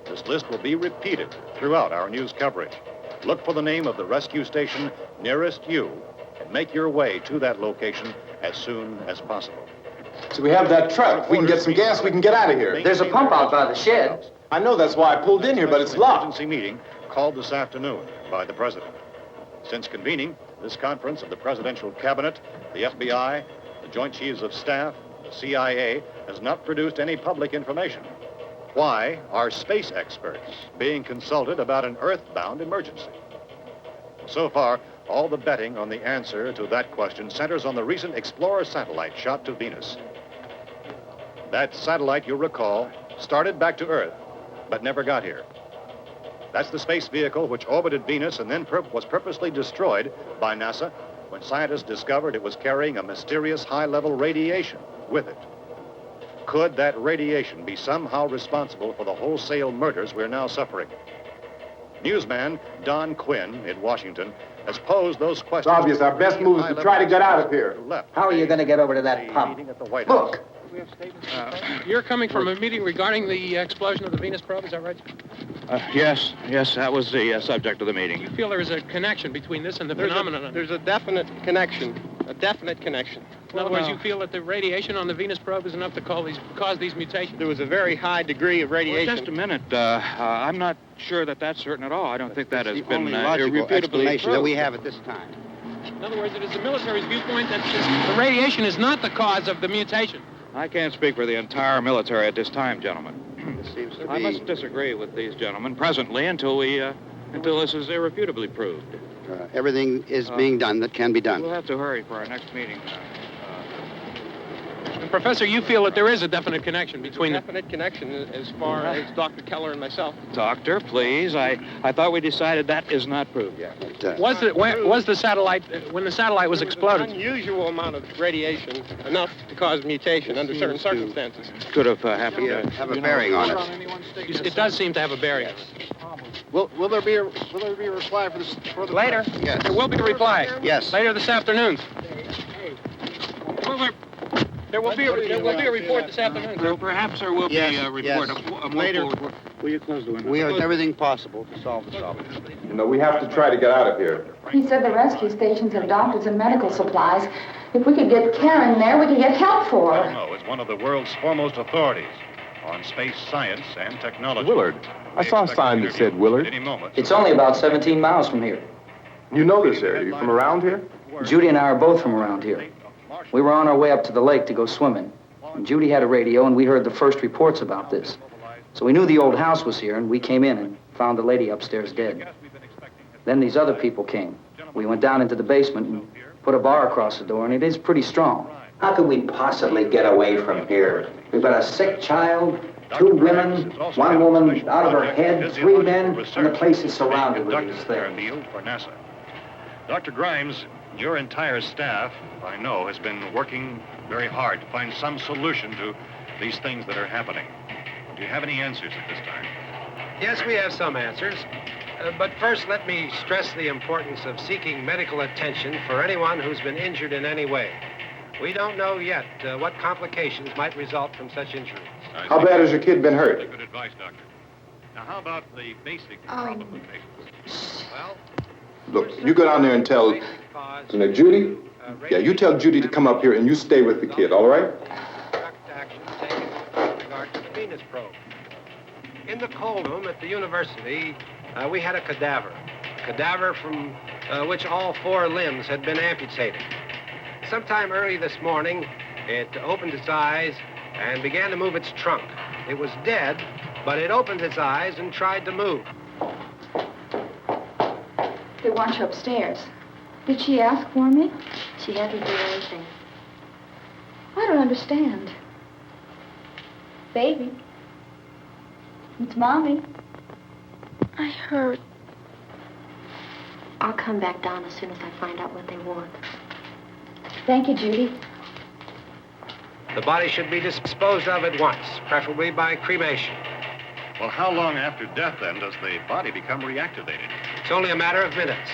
Speaker 7: This list will be repeated throughout our news coverage. Look for the name of the rescue station nearest you and make your way to that location as soon as possible.
Speaker 13: So we have that truck. If we can get some gas, we can get out of here.
Speaker 10: There's a pump out by the shed.
Speaker 13: I know, that's why I pulled in here, but it's locked.
Speaker 7: Emergency meeting called this afternoon by the President. Since convening this conference of the Presidential Cabinet, the FBI, the Joint Chiefs of Staff, the CIA has not produced any public information. Why are space experts being consulted about an Earthbound emergency? So far, all the betting on the answer to that question centers on the recent Explorer satellite shot to Venus. That satellite, you'll recall, started back to Earth, but never got here. That's the space vehicle which orbited Venus and then was purposely destroyed by NASA when scientists discovered it was carrying a mysterious high-level radiation with it. Could that radiation be somehow responsible for the wholesale murders we're now suffering? Newsman Don Quinn in Washington has posed those questions.
Speaker 13: It's obvious our best move is to try to get out of here.
Speaker 9: How are you going to get over to that pump? Look!
Speaker 14: You're coming from a meeting regarding the explosion of the Venus probe, is that right?
Speaker 15: Yes, that was the subject of the meeting.
Speaker 14: You feel there is a connection between this and the phenomenon?
Speaker 6: There's a definite connection.
Speaker 14: In other words, you feel that the radiation on the Venus probe is enough to cause these mutations?
Speaker 6: There was a very high degree of radiation.
Speaker 15: Well, just a minute. I'm not sure that that's certain at all. I don't think that has been
Speaker 16: logical explanation that we have at this time.
Speaker 14: In other words, it is the military's viewpoint that the radiation is not the cause of the mutation.
Speaker 15: I can't speak for the entire military at this time, gentlemen.
Speaker 16: This seems to
Speaker 15: I must disagree with these gentlemen presently until this is irrefutably proved.
Speaker 16: Everything is being done that can be done.
Speaker 15: We'll have to hurry for our next meeting.
Speaker 14: And Professor, you feel that there is a definite connection between
Speaker 6: definite connection as far as Dr. Keller and myself.
Speaker 15: Doctor, please. I thought we decided that is not proved yet.
Speaker 14: Was the satellite, when the satellite was exploded?
Speaker 6: An unusual amount of radiation, enough to cause mutation under certain circumstances.
Speaker 15: Could have happened.
Speaker 16: Have a bearing on it.
Speaker 14: It does seem to have a bearing.
Speaker 16: Will there be a reply for the
Speaker 14: later?
Speaker 16: Yes.
Speaker 14: There will be a reply.
Speaker 16: Yes.
Speaker 14: Later this afternoon. There will be a report this afternoon.
Speaker 15: Well, perhaps there will be a report.
Speaker 16: Yes. Later.
Speaker 15: Will you close the window?
Speaker 16: We are everything possible to solve the problem.
Speaker 13: You know, we have to try to get out of here.
Speaker 11: He said the rescue stations have doctors and medical supplies. If we could get care in there, we could get help for her.
Speaker 7: No, it's one of the world's foremost authorities on space science and technology.
Speaker 13: Willard. I saw a sign that said Willard.
Speaker 7: Any moment.
Speaker 10: It's only about 17 miles from here.
Speaker 13: You know this area. You from around here?
Speaker 10: Judy and I are both from around here. We were on our way up to the lake to go swimming. And Judy had a radio, and we heard the first reports about this. So we knew the old house was here, and we came in and found the lady upstairs dead. Then these other people came. We went down into the basement and put a bar across the door, and it is pretty strong.
Speaker 9: How could we possibly get away from here? We've got a sick child, 2 women, 1 woman out of her head, 3 men, and the place is surrounded with these things.
Speaker 7: For NASA. Dr. Grimes, your entire staff, I know, has been working very hard to find some solution to these things that are happening. Do you have any answers at this time?
Speaker 14: Yes, we have some answers. But first, let me stress the importance of seeking medical attention for anyone who's been injured in any way. We don't know yet what complications might result from such injuries.
Speaker 13: How bad has your kid been hurt?
Speaker 7: Good advice, Doctor. Now, how about the basic problem with patients? Well,
Speaker 13: Look, you go down there and tell, Judy? Yeah, you tell Judy to come up here and you stay with the kid, all right?
Speaker 14: Action taken with regard to the Venus probe. In the cold room at the university, we had a cadaver from which all 4 limbs had been amputated. Sometime early this morning, it opened its eyes and began to move its trunk. It was dead, but it opened its eyes and tried to move.
Speaker 11: They want you upstairs. Did she ask for me?
Speaker 12: She hasn't done anything.
Speaker 11: I don't understand. Baby. It's Mommy.
Speaker 12: I heard. I'll come back down as soon as I find out what they want.
Speaker 11: Thank you, Judy.
Speaker 14: The body should be disposed of at once, preferably by cremation.
Speaker 7: Well, how long after death, then, does the body become reactivated?
Speaker 14: It's only a matter of minutes.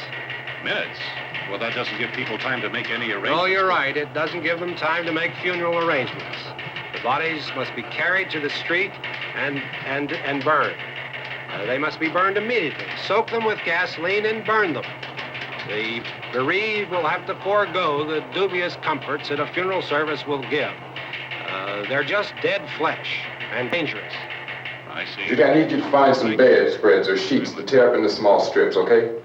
Speaker 7: Minutes? Well, that doesn't give people time to make any arrangements.
Speaker 14: Oh, you're right. It doesn't give them time to make funeral arrangements. The bodies must be carried to the street and burned. They must be burned immediately. Soak them with gasoline and burn them. The bereaved will have to forego the dubious comforts that a funeral service will give. They're just dead flesh and dangerous.
Speaker 7: I see.
Speaker 13: Judy, I need you to find some bedspreads or sheets to tear up into small strips, okay?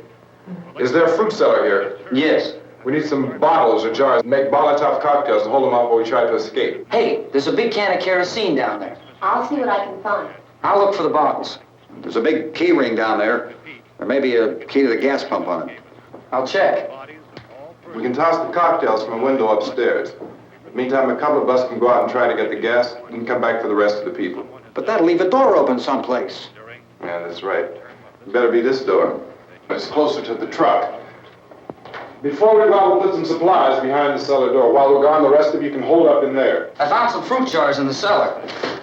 Speaker 13: Is there a fruit cellar here?
Speaker 10: Yes.
Speaker 13: We need some bottles or jars to make Molotov cocktails and hold them out while we try to escape.
Speaker 10: Hey, there's a big can of kerosene down there.
Speaker 12: I'll see what I can find.
Speaker 10: I'll look for the bottles.
Speaker 9: There's a big key ring down there. There may be a key to the gas pump on it.
Speaker 10: I'll check.
Speaker 13: We can toss the cocktails from a window upstairs. Meantime, a couple of us can go out and try to get the gas and come back for the rest of the people.
Speaker 9: But that'll leave a door open someplace.
Speaker 13: Yeah, that's right. It better be this door. It's closer to the truck. Before we go out, we'll put some supplies behind the cellar door. While we're gone, the rest of you can hold up in there.
Speaker 10: I found some fruit jars in the cellar.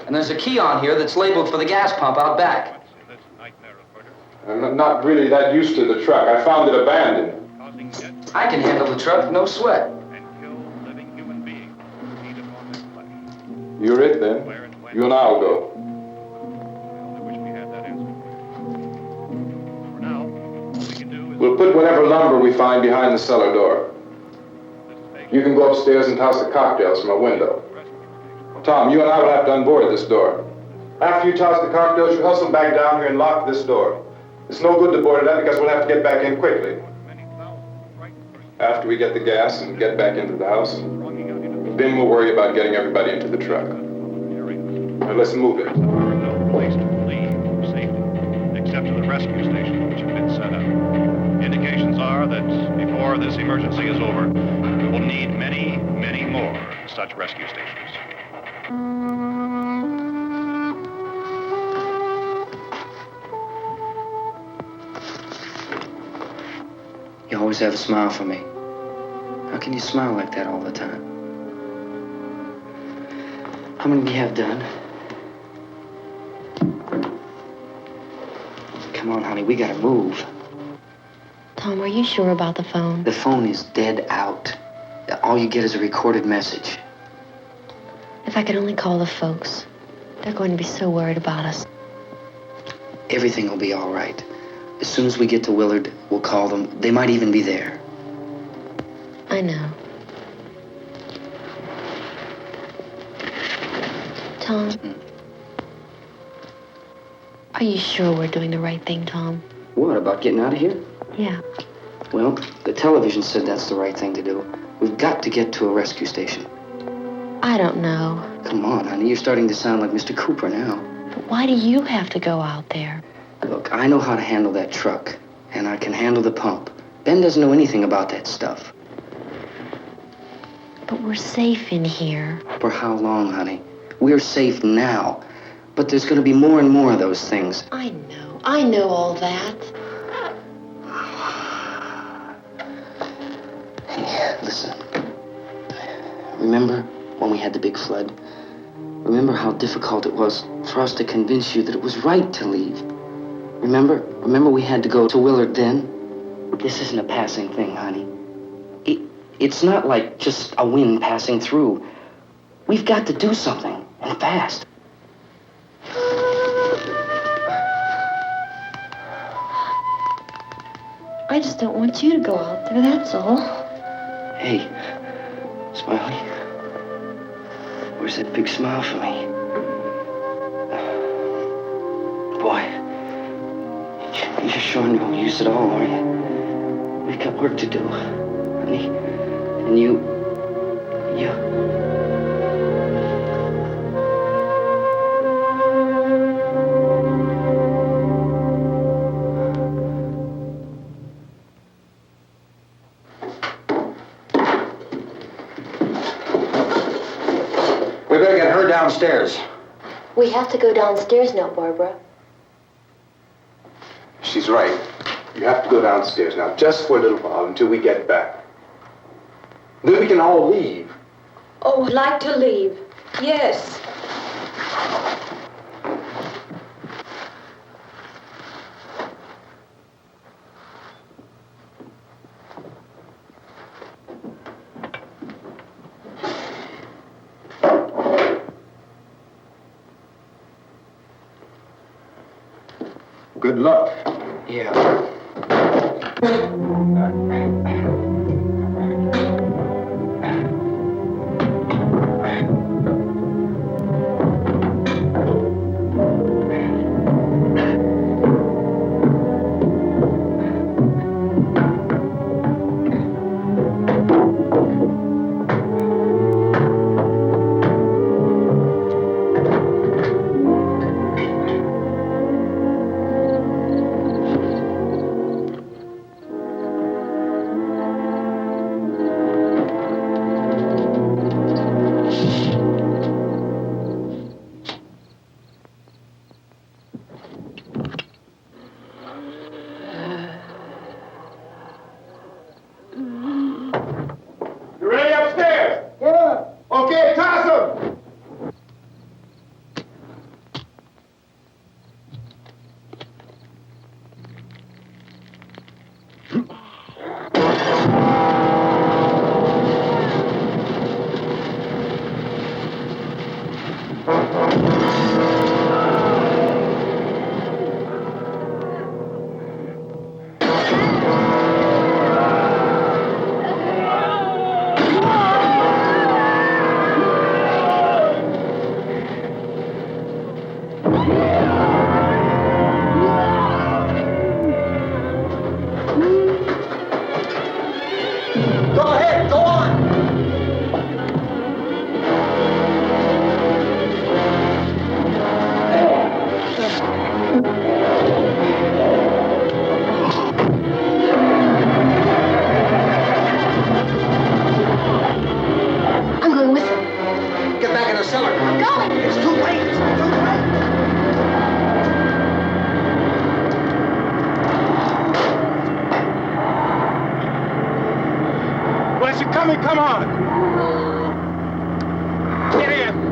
Speaker 10: And there's a key on here that's labeled for the gas pump out back.
Speaker 13: I'm not really that used to the truck. I found it abandoned.
Speaker 10: I can handle the truck, no sweat.
Speaker 13: You're it, then. You and I'll go. We'll put whatever lumber we find behind the cellar door. You can go upstairs and toss the cocktails from a window. Tom, you and I will have to unboard this door. After you toss the cocktails, you hustle back down here and lock this door. It's no good to board it up because we'll have to get back in quickly. After we get the gas and get back into the house, then we'll worry about getting everybody into the truck. Now let's move it.
Speaker 7: No place to leave for safety, except to the rescue station, which have been set up. Indications are that before this emergency is over, we will need many, many more such rescue stations.
Speaker 10: You always have a smile for me. How can you smile like that all the time? How many do you have done? Come on, honey, we gotta move.
Speaker 12: Tom, are you sure about the phone?
Speaker 10: The phone is dead out. All you get is a recorded message.
Speaker 12: If I could only call the folks. They're going to be so worried about us.
Speaker 10: Everything will be all right. As soon as we get to Willard, we'll call them. They might even be there.
Speaker 12: I know. Tom? Are you sure we're doing the right thing, Tom?
Speaker 10: What, about getting out of here?
Speaker 12: Yeah.
Speaker 10: Well, the television said that's the right thing to do. We've got to get to a rescue station.
Speaker 12: I don't know.
Speaker 10: Come on, honey, you're starting to sound like Mr. Cooper now.
Speaker 12: But why do you have to go out there?
Speaker 10: Look, I know how to handle that truck, and I can handle the pump. Ben doesn't know anything about that stuff.
Speaker 12: But we're safe in here.
Speaker 10: For how long, honey? We're safe now. But there's going to be more and more of those things.
Speaker 12: I know all that.
Speaker 10: Hey, listen. Remember when we had the big flood? Remember how difficult it was for us to convince you that it was right to leave? Remember we had to go to Willard then? This isn't a passing thing, honey. It's not like just a wind passing through. We've got to do something, and fast.
Speaker 12: I just don't want you to go out there, that's all.
Speaker 10: Hey, Smiley. Where's that big smile for me? Boy, you're sure no use at all, are you? We've got work to do, honey. And you...
Speaker 9: We better get her downstairs.
Speaker 12: We have to go downstairs now, Barbara.
Speaker 13: She's right. You have to go downstairs now, just for a little while, until we get back. Then we can all leave.
Speaker 5: Oh, I'd like to leave. Yes.
Speaker 13: Good luck.
Speaker 10: Yeah.
Speaker 4: You ready upstairs? Yeah. Okay, toss 'em.
Speaker 9: Go ahead, go on.
Speaker 12: I'm going with them.
Speaker 9: Get back in the cellar.
Speaker 12: I'm going.
Speaker 9: It's too late. It's too late.
Speaker 4: Where's she coming? Come on. Get in.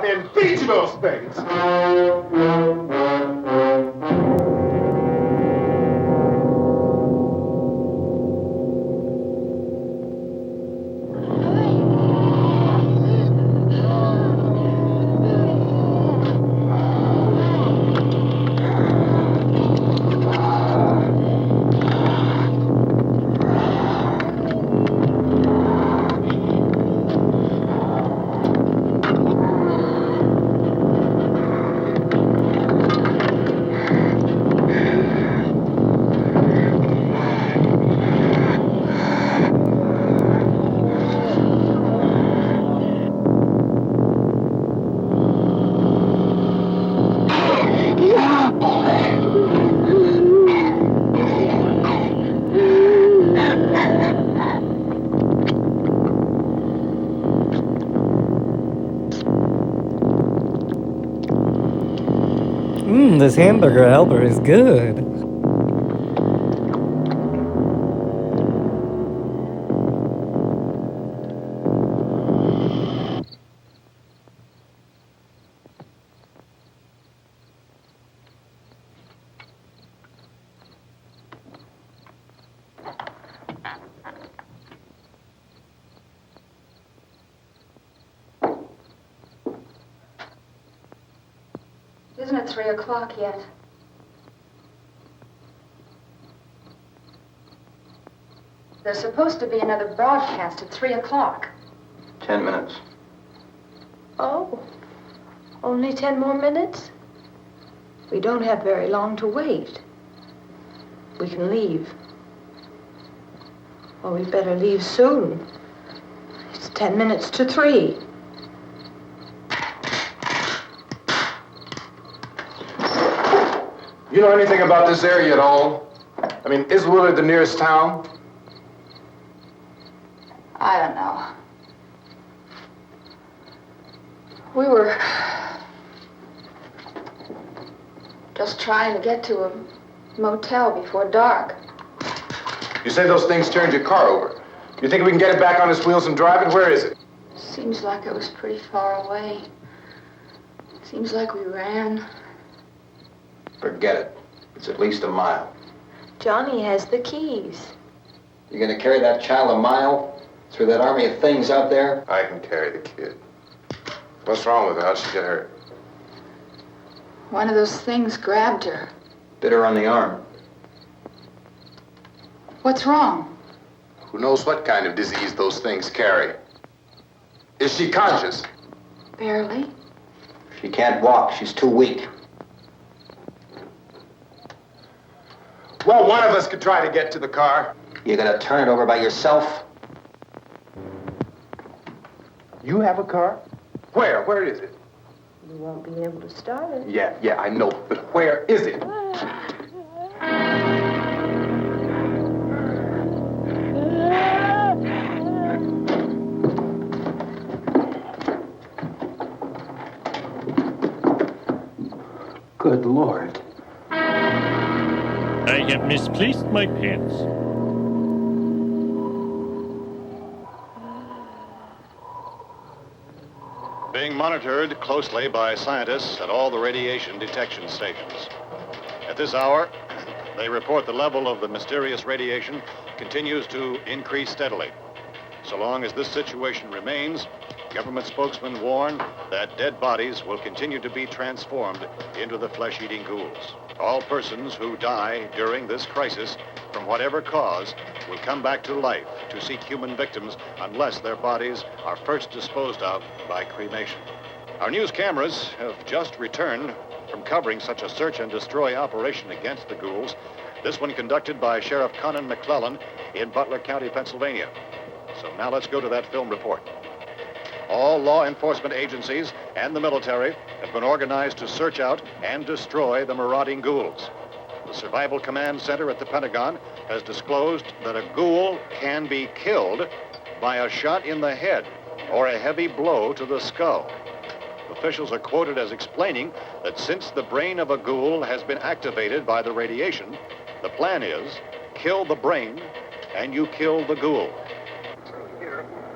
Speaker 4: there and feed you those things.
Speaker 17: This hamburger helper is good.
Speaker 11: Isn't it 3 o'clock yet? There's supposed to be another broadcast at 3 o'clock.
Speaker 9: 10 minutes.
Speaker 5: Oh, only 10 more minutes? We don't have very long to wait. We can leave. Well, we better leave soon. It's 10 minutes to 3.
Speaker 13: You know anything about this area at all? I mean, is Willard the nearest town?
Speaker 11: I don't know. We were just trying to get to a motel before dark.
Speaker 13: You say those things turned your car over. You think we can get it back on its wheels and drive it? Where is it?
Speaker 11: Seems like it was pretty far away. Seems like we ran.
Speaker 9: Forget it. It's at least a mile.
Speaker 5: Johnny has the keys.
Speaker 9: You gonna carry that child a mile through that army of things out there?
Speaker 13: I can carry the kid. What's wrong with her? How'd she get hurt?
Speaker 11: One of those things grabbed her.
Speaker 9: Bit her on the arm.
Speaker 11: What's wrong?
Speaker 13: Who knows what kind of disease those things carry? Is she conscious?
Speaker 11: Barely.
Speaker 9: She can't walk. She's too weak.
Speaker 13: Well, one of us could try to get to the car.
Speaker 9: You gonna turn it over by yourself?
Speaker 13: You have a car? Where? Where is it?
Speaker 5: You won't be able to start it.
Speaker 13: Yeah, I know. But where is it?
Speaker 9: Good Lord.
Speaker 18: I have misplaced my pants.
Speaker 7: Being monitored closely by scientists at all the radiation detection stations. At this hour, they report the level of the mysterious radiation continues to increase steadily. So long as this situation remains, government spokesmen warn that dead bodies will continue to be transformed into the flesh-eating ghouls. All persons who die during this crisis, from whatever cause, will come back to life to seek human victims unless their bodies are first disposed of by cremation. Our news cameras have just returned from covering such a search and destroy operation against the ghouls, this one conducted by Sheriff Conan McClellan in Butler County, Pennsylvania. So now let's go to that film report. All law enforcement agencies and the military have been organized to search out and destroy the marauding ghouls. The Survival Command Center at the Pentagon has disclosed that a ghoul can be killed by a shot in the head or a heavy blow to the skull. Officials are quoted as explaining that since the brain of a ghoul has been activated by the radiation, the plan is kill the brain and you kill the ghoul.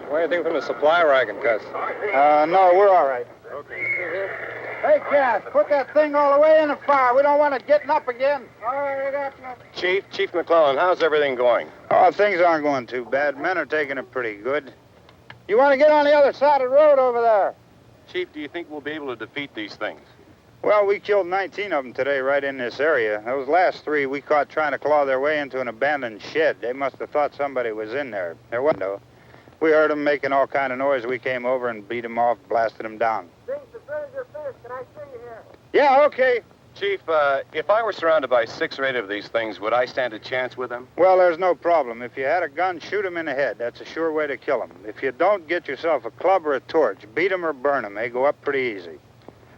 Speaker 6: What do you think from the supply wagon, Cuz?
Speaker 16: No, we're all right. Hey, Cass, put that thing all the way in the fire. We don't want it getting up again. All right, I got you.
Speaker 14: Chief McClellan, how's everything going?
Speaker 16: Oh, things aren't going too bad. Men are taking it pretty good. You want to get on the other side of the road over there?
Speaker 14: Chief, do you think we'll be able to defeat these things?
Speaker 16: Well, we killed 19 of them today right in this area. Those last 3 we caught trying to claw their way into an abandoned shed. They must have thought somebody was in there. There wasn't, though. We heard them making all kind of noise. We came over and beat them off, blasted them down.
Speaker 4: Things as good as your fist. Can I see you here?
Speaker 16: Yeah, okay.
Speaker 14: Chief, if I were surrounded by 6 or 8 of these things, would I stand a chance with them?
Speaker 16: Well, there's no problem. If you had a gun, shoot them in the head. That's a sure way to kill them. If you don't, get yourself a club or a torch. Beat them or burn them. They go up pretty easy.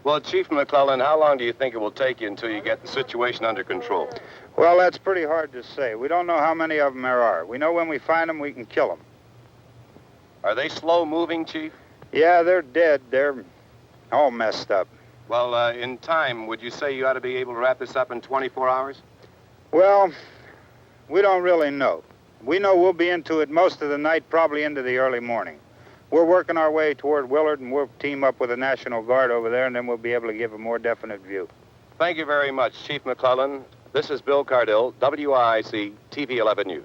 Speaker 14: Well, Chief McClellan, how long do you think it will take you until you get the situation under control?
Speaker 16: Well, that's pretty hard to say. We don't know how many of them there are. We know when we find them, we can kill them.
Speaker 14: Are they slow-moving, Chief?
Speaker 16: Yeah, they're dead. They're all messed up.
Speaker 14: Well, in time, would you say you ought to be able to wrap this up in 24 hours?
Speaker 16: Well, we don't really know. We know we'll be into it most of the night, probably into the early morning. We're working our way toward Willard, and we'll team up with the National Guard over there, and then we'll be able to give a more definite view.
Speaker 14: Thank you very much, Chief McClellan. This is Bill Cardill, WIC TV 11 News.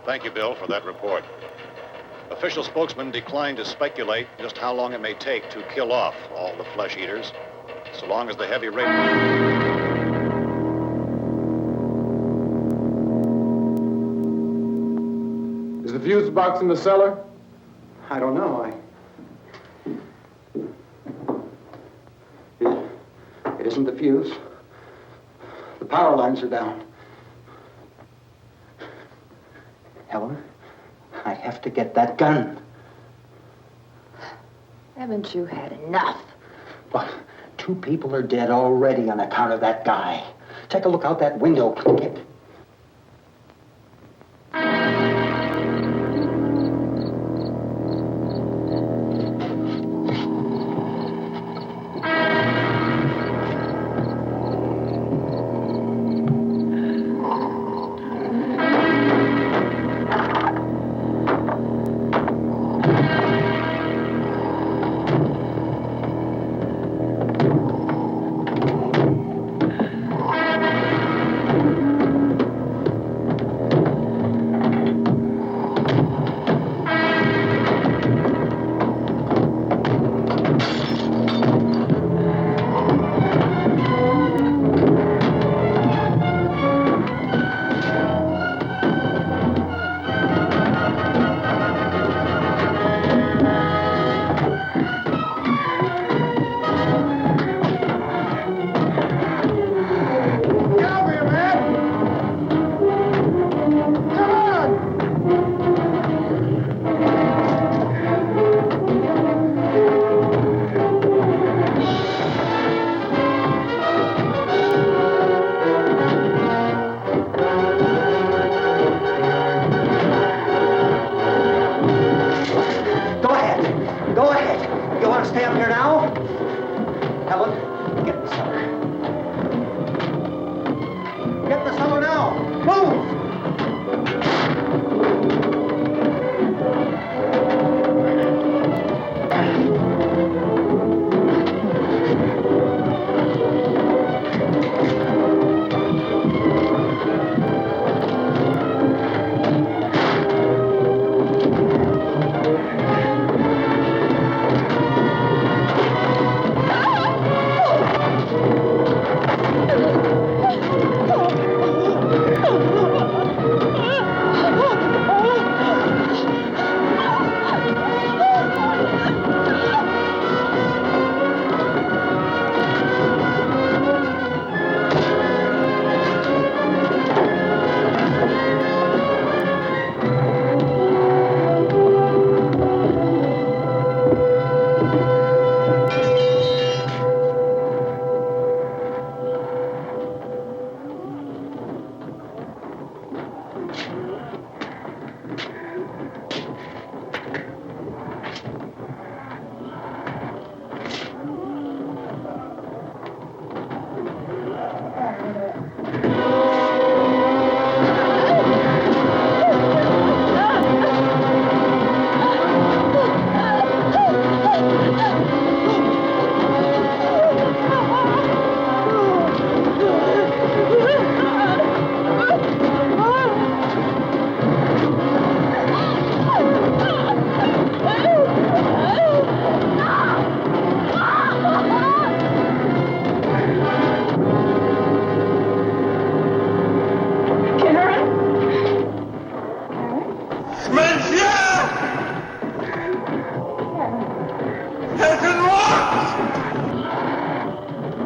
Speaker 7: Thank you, Bill, for that report. Official spokesman declined to speculate just how long it may take to kill off all the flesh eaters, so long as the heavy rain...
Speaker 13: Is the fuse box in the cellar?
Speaker 9: I don't know. It isn't the fuse. The power lines are down. Helen, I have to get that gun.
Speaker 5: Haven't you had enough?
Speaker 9: But 2 people are dead already on account of that guy. Take a look out that window. Get...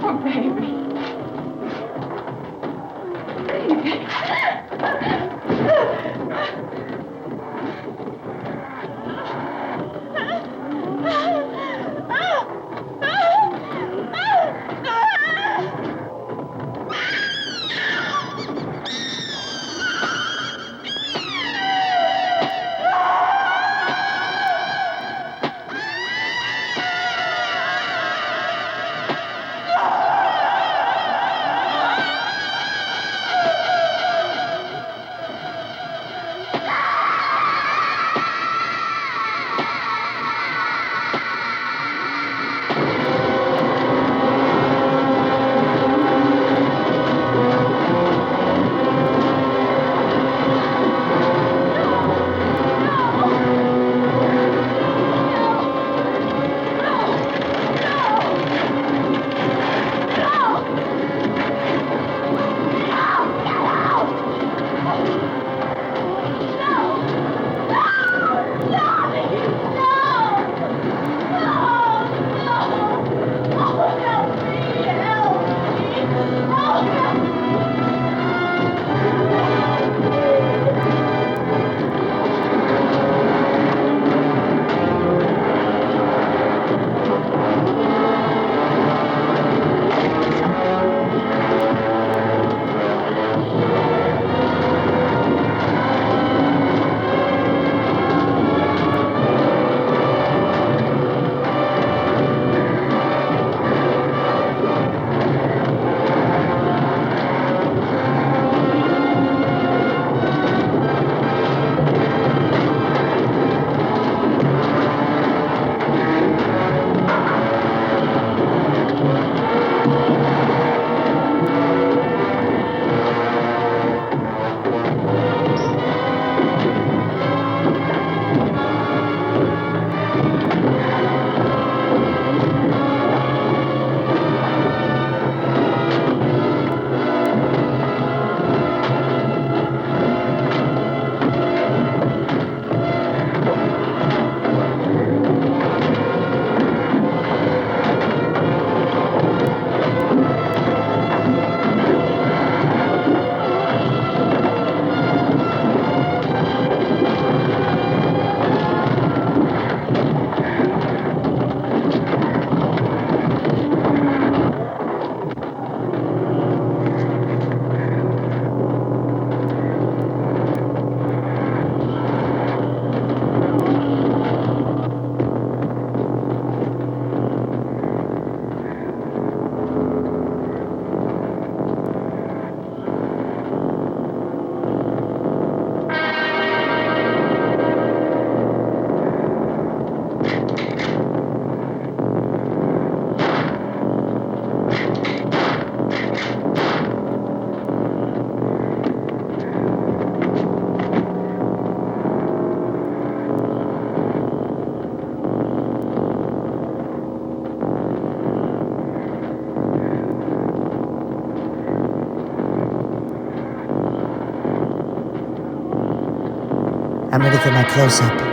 Speaker 11: Oh, baby. Baby.
Speaker 19: I'm ready for my close-up.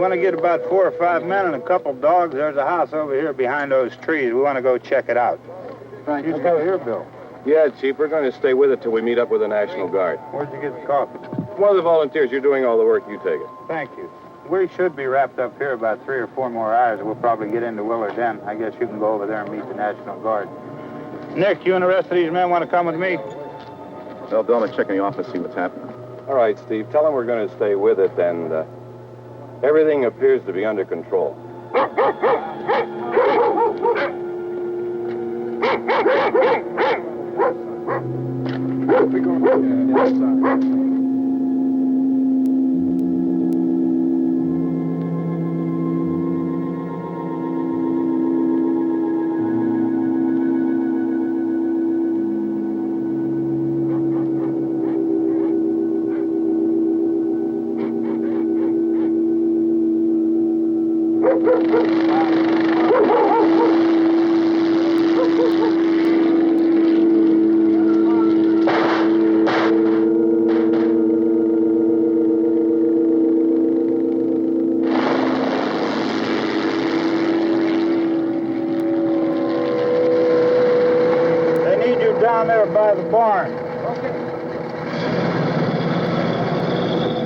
Speaker 16: want to get about 4 or 5 men and a couple dogs. There's a house over here behind those trees. We want to go check it out.
Speaker 8: Right.
Speaker 16: You stay here, Bill.
Speaker 8: Yeah, Chief, we're going to stay with it till we meet up with the National Guard.
Speaker 16: Where'd you get the coffee?
Speaker 8: One of the volunteers, you're doing all the work, you take it.
Speaker 16: Thank you. We should be wrapped up here about 3 or 4 more hours. We'll probably get into Willard then. I guess you can go over there and meet the National Guard. Nick, you and the rest of these men want to come with me?
Speaker 13: Well, Bill, I'm going to check in the office, see what's happening.
Speaker 8: All right, Steve, tell them we're going to stay with it, and everything appears to be under control.
Speaker 16: Down there by the barn. Okay.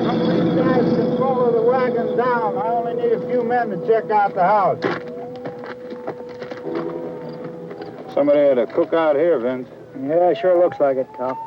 Speaker 16: Some of these guys can follow the wagon down. I only need a few men to check out the house. Somebody had a cookout here, Vince.
Speaker 4: Yeah, sure looks like it, Cal.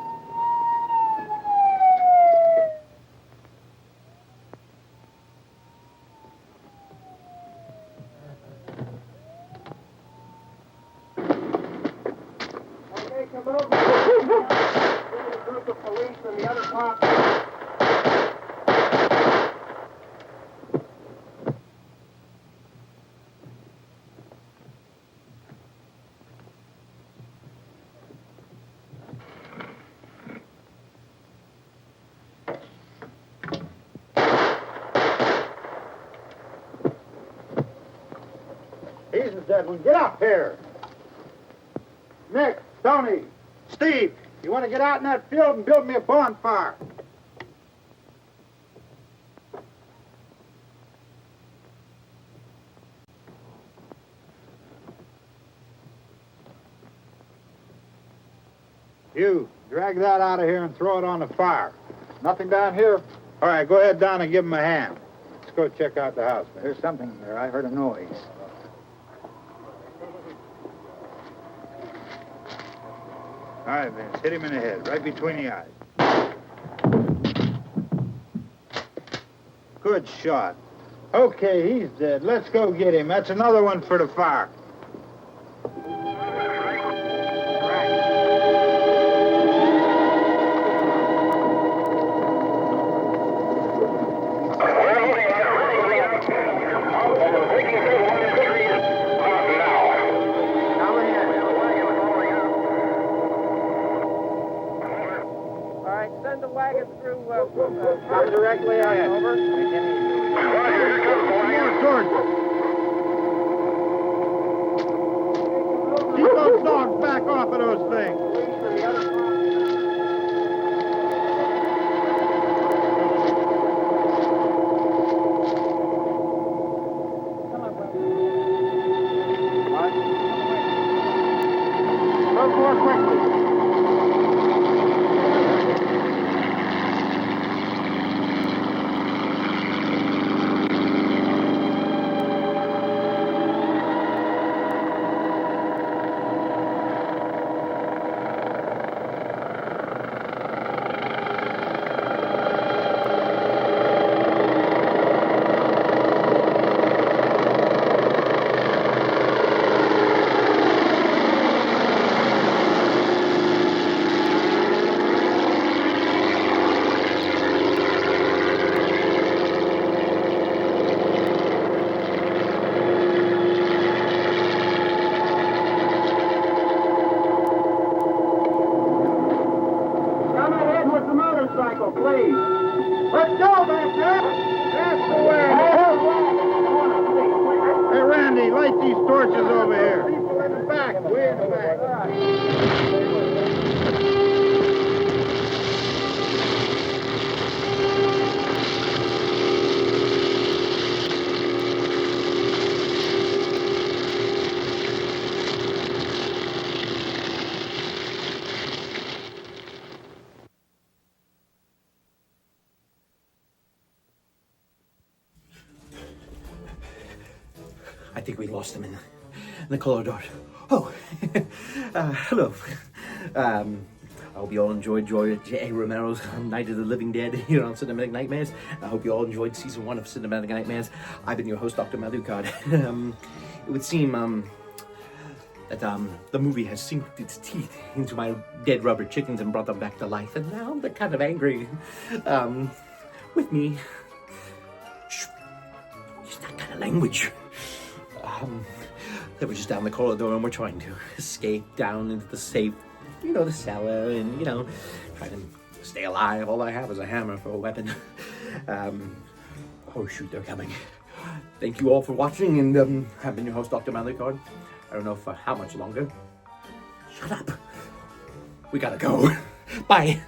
Speaker 16: He's the dead one. Get up here. Nick, Tony, Steve, you want to get out in that field and build me a bonfire? You, drag that out of here and throw it on the fire. Nothing down here. All right, go ahead down and give him a hand. Let's go check out the house.
Speaker 4: There's something there. I heard a noise.
Speaker 16: All right, Vince, hit him in the head, right between the eyes. Good shot. Okay, he's dead. Let's go get him. That's another one for the fire.
Speaker 4: Come directly on over.
Speaker 16: Keep those dogs back off of those things. Move more quickly. Please. Let's go back there. That's the way. Hey, Randy, light these torches over here. People in the back. Way in the back.
Speaker 3: I think we lost him in the corridor. Oh, hello. I hope you all enjoyed J.A. Romero's Night of the Living Dead here on Cinematic Nightmares. I hope you all enjoyed season 1 of Cinematic Nightmares. I've been your host, Dr. Melucard. It would seem that the movie has sunk its teeth into my dead rubber chickens and brought them back to life, and now they're kind of angry with me. Shh. Use that kind of language. They were just down the corridor and we're trying to escape down into the safe, the cellar, and, try to stay alive. All I have is a hammer for a weapon. Oh shoot, they're coming. Thank you all for watching, and I've been your host, Dr. Melucard. I don't know for how much longer. Shut up. We gotta go. Bye.